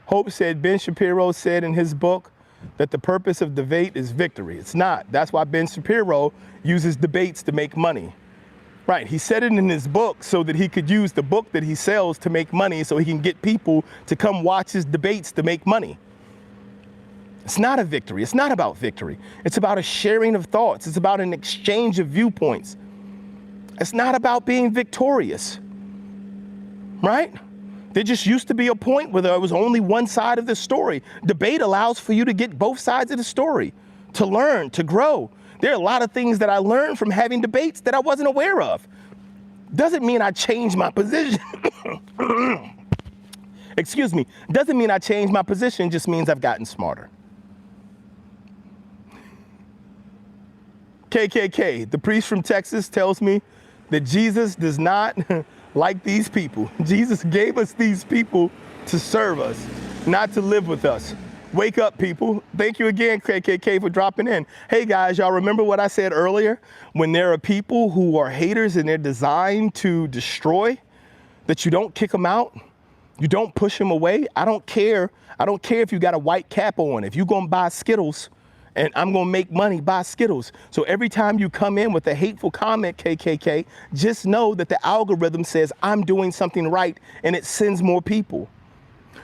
Hope said, Ben Shapiro said in his book that the purpose of debate is victory. It's not. That's why Ben Shapiro uses debates to make money. Right. He said it in his book so that he could use the book that he sells to make money, so he can get people to come watch his debates to make money. It's not a victory. It's not about victory. It's about a sharing of thoughts. It's about an exchange of viewpoints. It's not about being victorious, right? There just used to be a point where there was only one side of the story. Debate allows for you to get both sides of the story, to learn, to grow. There are a lot of things that I learned from having debates that I wasn't aware of. Doesn't mean I changed my position. Excuse me. Doesn't mean I changed my position, just means I've gotten smarter. KKK, the priest from Texas, tells me that Jesus does not like these people. Jesus gave us these people to serve us, not to live with us. Wake up, people. Thank you again, KKK, for dropping in. Hey, guys, y'all remember what I said earlier? When there are people who are haters and they're designed to destroy, that you don't kick them out, you don't push them away. I don't care. I don't care if you got a white cap on. If you're going to buy Skittles, and I'm going to make money by Skittles. So every time you come in with a hateful comment, KKK, just know that the algorithm says I'm doing something right and it sends more people.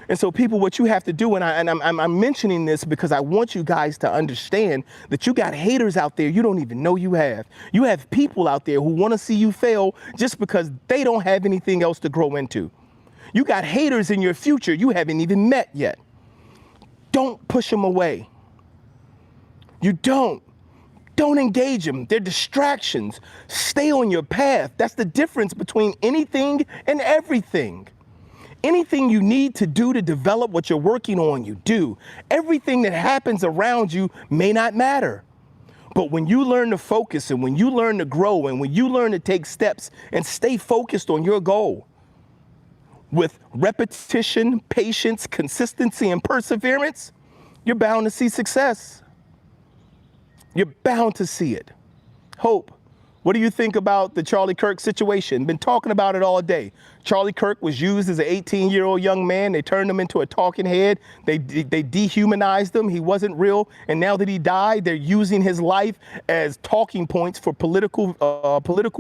And so people, what you have to do, and I'm mentioning this because I want you guys to understand that you got haters out there you don't even know you have. You have people out there who want to see you fail just because they don't have anything else to grow into. You got haters in your future you haven't even met yet. Don't push them away. You don't engage them. They're distractions. Stay on your path. That's the difference between anything and everything. Anything you need to do to develop what you're working on, you do. Everything that happens around you may not matter. But when you learn to focus and when you learn to grow and when you learn to take steps and stay focused on your goal with repetition, patience, consistency, and perseverance, you're bound to see success. You're bound to see it. Hope, what do you think about the Charlie Kirk situation? Been talking about it all day. Charlie Kirk was used as an 18-year-old young man. They turned him into a talking head. They dehumanized him. He wasn't real. And now that he died, they're using his life as talking points for political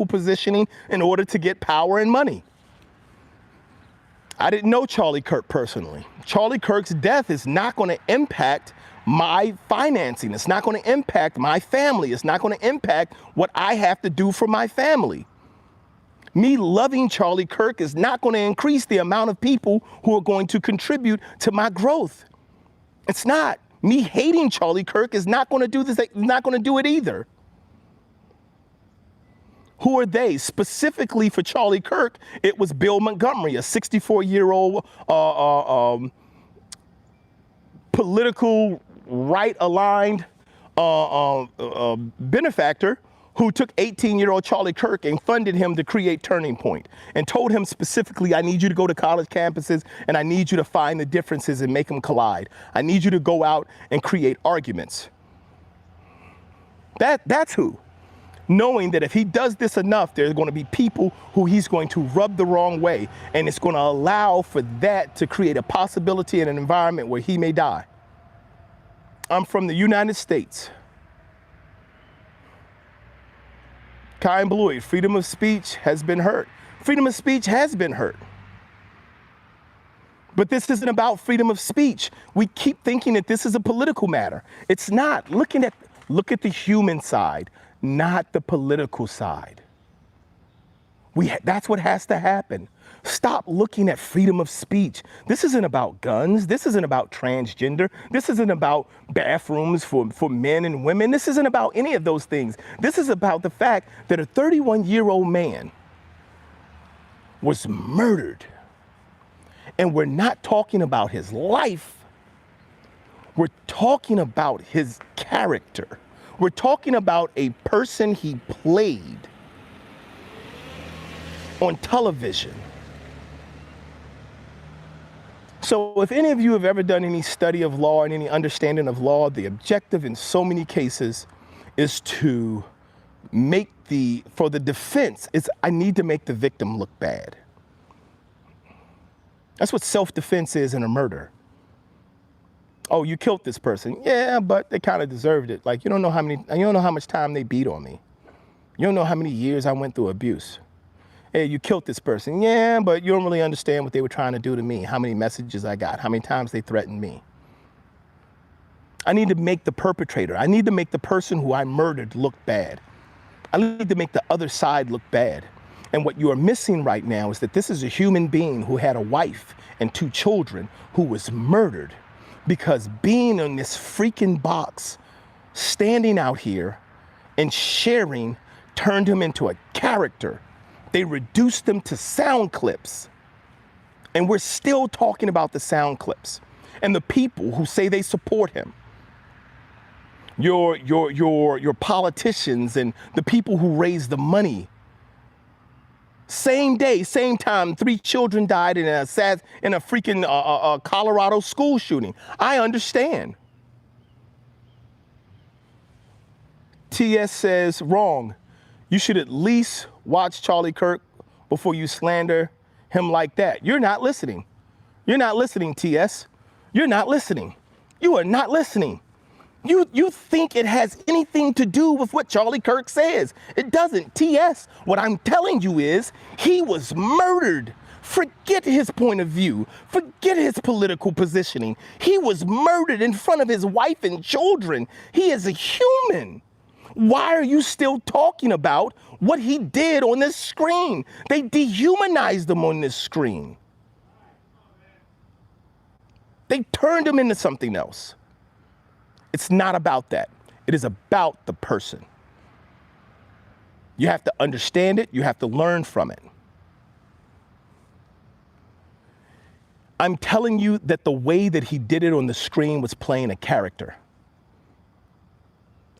positioning in order to get power and money. I didn't know Charlie Kirk personally. Charlie Kirk's death is not going to impact my financing. It's not going to impact my family. It's not going to impact what I have to do for my family. Me loving Charlie Kirk is not going to increase the amount of people who are going to contribute to my growth. It's not. Me hating Charlie Kirk is not going to do this. Not going to do it either. Who are they? Specifically for Charlie Kirk, it was Bill Montgomery, a 64-year-old political right-aligned benefactor who took 18-year-old Charlie Kirk and funded him to create Turning Point and told him specifically, I need you to go to college campuses and I need you to find the differences and make them collide. I need you to go out and create arguments. That's who. Knowing that if he does this enough, there's going to be people who he's going to rub the wrong way, and it's going to allow for that to create a possibility in an environment where he may die. I'm from the United States. Kai and Bloyd, freedom of speech has been hurt. Freedom of speech has been hurt. But this isn't about freedom of speech. We keep thinking that this is a political matter. It's not. Look at the human side, not the political side. That's what has to happen. Stop looking at freedom of speech. This isn't about guns. This isn't about transgender. This isn't about bathrooms for men and women. This isn't about any of those things. This is about the fact that a 31-year-old man was murdered. And we're not talking about his life. We're talking about his character. We're talking about a person he played on television. So if any of you have ever done any study of law and any understanding of law, the objective in so many cases is to for the defense, I need to make the victim look bad. That's what self-defense is in a murder. Oh, you killed this person. Yeah, but they kind of deserved it. Like, you don't know how much time they beat on me. You don't know how many years I went through abuse. Hey, you killed this person. Yeah, but you don't really understand what they were trying to do to me, how many messages I got, how many times they threatened me. I need to make the perpetrator, I need to make the person who I murdered look bad. I need to make the other side look bad. And what you are missing right now is that this is a human being who had a wife and 2 children who was murdered because being in this freaking box, standing out here and sharing turned him into a character. They reduced him to sound clips. And we're still talking about the sound clips and the people who say they support him. Your politicians and the people who raise the money. Same day, same time, 3 children died in a freaking Colorado school shooting. I understand. TS says, wrong. You should at least watch Charlie Kirk before you slander him like that. You're not listening. You're not listening, TS. You're not listening. You are not listening. You think it has anything to do with what Charlie Kirk says. It doesn't. TS, what I'm telling you is he was murdered. Forget his point of view. Forget his political positioning. He was murdered in front of his wife and children. He is a human. Why are you still talking about what he did on this screen? They dehumanized him on this screen. They turned him into something else. It's not about that. It is about the person. You have to understand it. You have to learn from it. I'm telling you that the way that he did it on the screen was playing a character.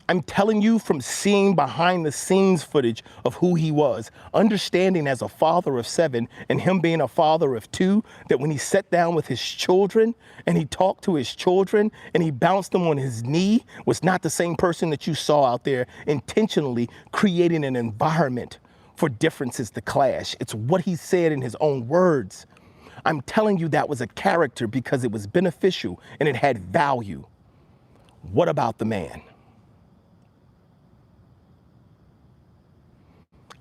I'm telling you from seeing behind the scenes footage of who he was, understanding as a father of 7 and him being a father of 2, that when he sat down with his children and he talked to his children and he bounced them on his knee, was not the same person that you saw out there intentionally creating an environment for differences to clash. It's what he said in his own words. I'm telling you that was a character because it was beneficial and it had value. What about the man?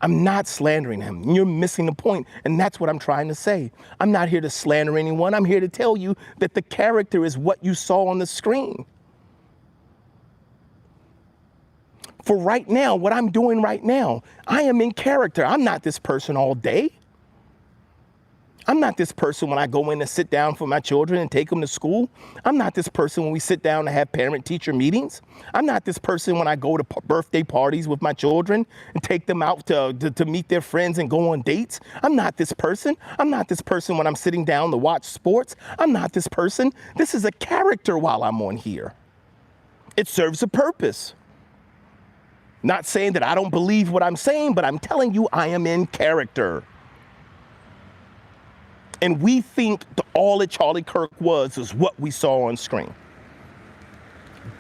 I'm not slandering him. You're missing the point, and that's what I'm trying to say. I'm not here to slander anyone. I'm here to tell you that the character is what you saw on the screen. For right now, what I'm doing right now, I am in character. I'm not this person all day. I'm not this person when I go in to sit down for my children and take them to school. I'm not this person when we sit down to have parent-teacher meetings. I'm not this person when I go to birthday parties with my children and take them out to meet their friends and go on dates. I'm not this person. I'm not this person when I'm sitting down to watch sports. I'm not this person. This is a character while I'm on here. It serves a purpose. Not saying that I don't believe what I'm saying, but I'm telling you I am in character. And we think all that Charlie Kirk was what we saw on screen.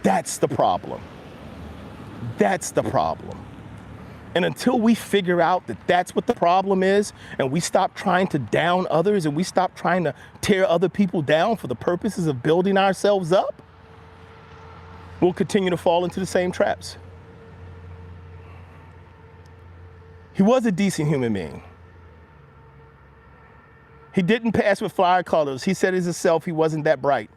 That's the problem. That's the problem. And until we figure out that that's what the problem is, and we stop trying to down others, and we stop trying to tear other people down for the purposes of building ourselves up, we'll continue to fall into the same traps. He was a decent human being. He didn't pass with flying colors. He said as himself he wasn't that bright.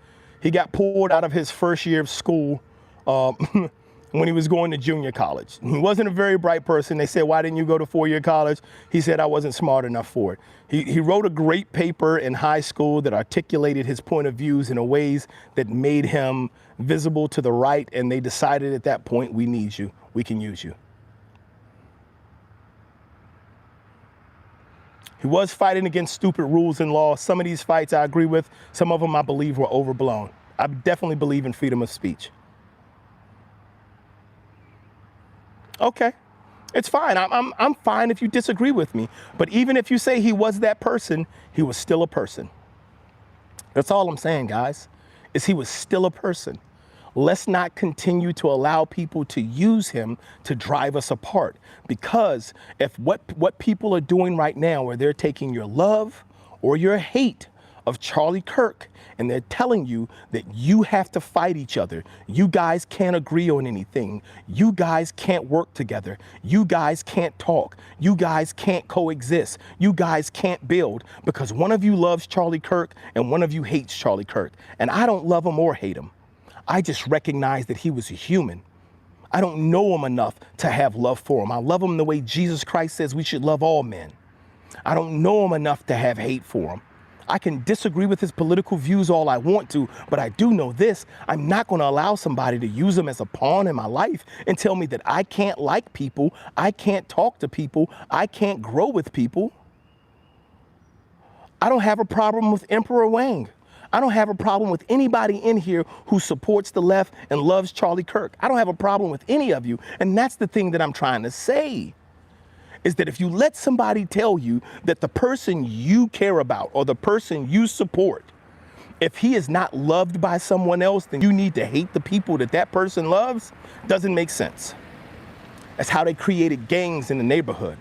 He got pulled out of his first year of school when he was going to junior college. He wasn't a very bright person. They said, why didn't you go to 4-year college? He said, I wasn't smart enough for it. He wrote a great paper in high school that articulated his point of views in a ways that made him visible to the right, and they decided at that point, we need you. We can use you. He was fighting against stupid rules and laws. Some of these fights I agree with. Some of them I believe were overblown. I definitely believe in freedom of speech. Okay, it's fine. I'm fine if you disagree with me. But even if you say he was that person, he was still a person. That's all I'm saying, guys, is he was still a person. Let's not continue to allow people to use him to drive us apart. Because if what people are doing right now, where they're taking your love or your hate of Charlie Kirk, and they're telling you that you have to fight each other. You guys can't agree on anything. You guys can't work together. You guys can't talk. You guys can't coexist. You guys can't build because one of you loves Charlie Kirk and one of you hates Charlie Kirk. And I don't love him or hate him. I just recognize that he was a human. I don't know him enough to have love for him. I love him the way Jesus Christ says we should love all men. I don't know him enough to have hate for him. I can disagree with his political views all I want to, but I do know this. I'm not going to allow somebody to use them as a pawn in my life and tell me that I can't like people, I can't talk to people, I can't grow with people. I don't have a problem with Emperor Wang. I don't have a problem with anybody in here who supports the left and loves Charlie Kirk. I don't have a problem with any of you. And that's the thing that I'm trying to say, is that if you let somebody tell you that the person you care about or the person you support, if he is not loved by someone else, then you need to hate the people that that person loves, doesn't make sense. That's how they created gangs in the neighborhood.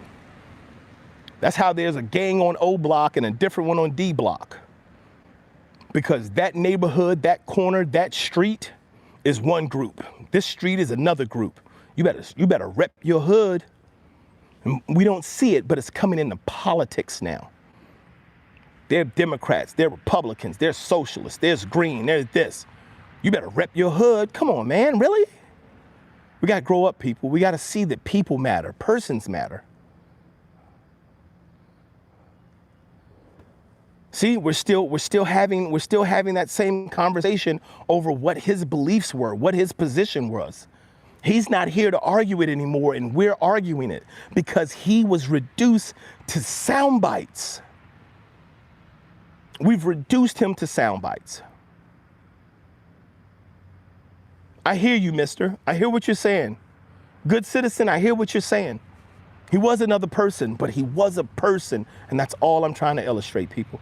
That's how there's a gang on O block and a different one on D block. Because that neighborhood, that corner, that street is one group. This street is another group. You better rep your hood. And we don't see it, but it's coming into politics now. They're Democrats, they're Republicans, they're socialists, there's green, there's this. You better rep your hood. Come on, man, really? We gotta grow up, people. We gotta see that people matter, persons matter. See, we're still having that same conversation over what his beliefs were, what his position was. He's not here to argue it anymore, and we're arguing it because he was reduced to sound bites. We've reduced him to sound bites. I hear you, mister. I hear what you're saying. Good citizen, I hear what you're saying. He was another person, but he was a person, and that's all I'm trying to illustrate, people.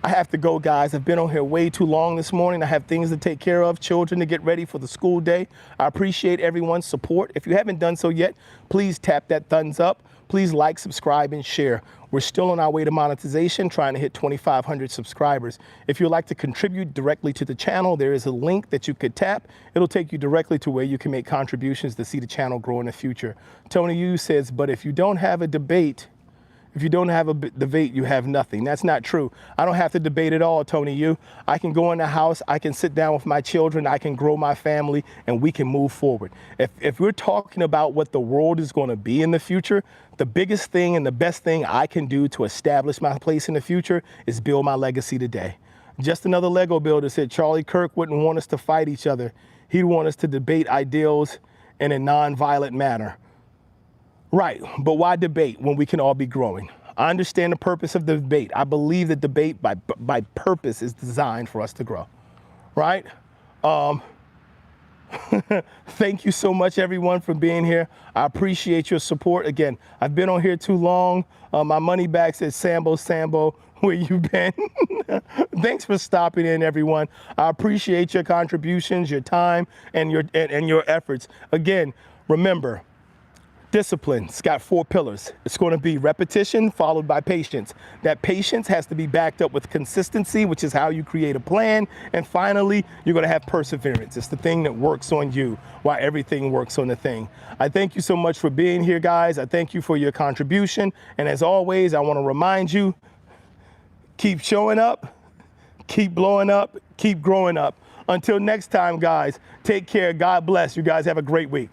I have to go, guys. I've been on here way too long this morning. I have things to take care of, children to get ready for the school day. I appreciate everyone's support. If you haven't done so yet, please tap that thumbs up. Please like, subscribe, and share. We're still on our way to monetization, trying to hit 2,500 subscribers. If you'd like to contribute directly to the channel, there is a link that you could tap. It'll take you directly to where you can make contributions to see the channel grow in the future. Tony Yu says, but if you don't have a debate, you have nothing. That's not true. I don't have to debate at all, Tony Yu. I can go in the house, I can sit down with my children, I can grow my family, and we can move forward. If we're talking about what the world is going to be in the future, the biggest thing and the best thing I can do to establish my place in the future is build my legacy today. Just another Lego builder said Charlie Kirk wouldn't want us to fight each other. He'd want us to debate ideals in a non-violent manner. Right, but why debate when we can all be growing? I understand the purpose of the debate. I believe that debate by purpose is designed for us to grow, right? Thank you so much, everyone, for being here. I appreciate your support. Again, I've been on here too long. My money back says, Sambo, where you been? Thanks for stopping in, everyone. I appreciate your contributions, your time, and your efforts. Again, remember, discipline's got 4 pillars. It's going to be repetition followed by patience. That patience has to be backed up with consistency, which is how you create a plan. And finally, you're going to have perseverance. It's the thing that works on you while everything works on the thing. I thank you so much for being here, guys. I thank you for your contribution. And as always, I want to remind you, keep showing up, keep blowing up, keep growing up. Until next time, guys, take care. God bless. You guys have a great week.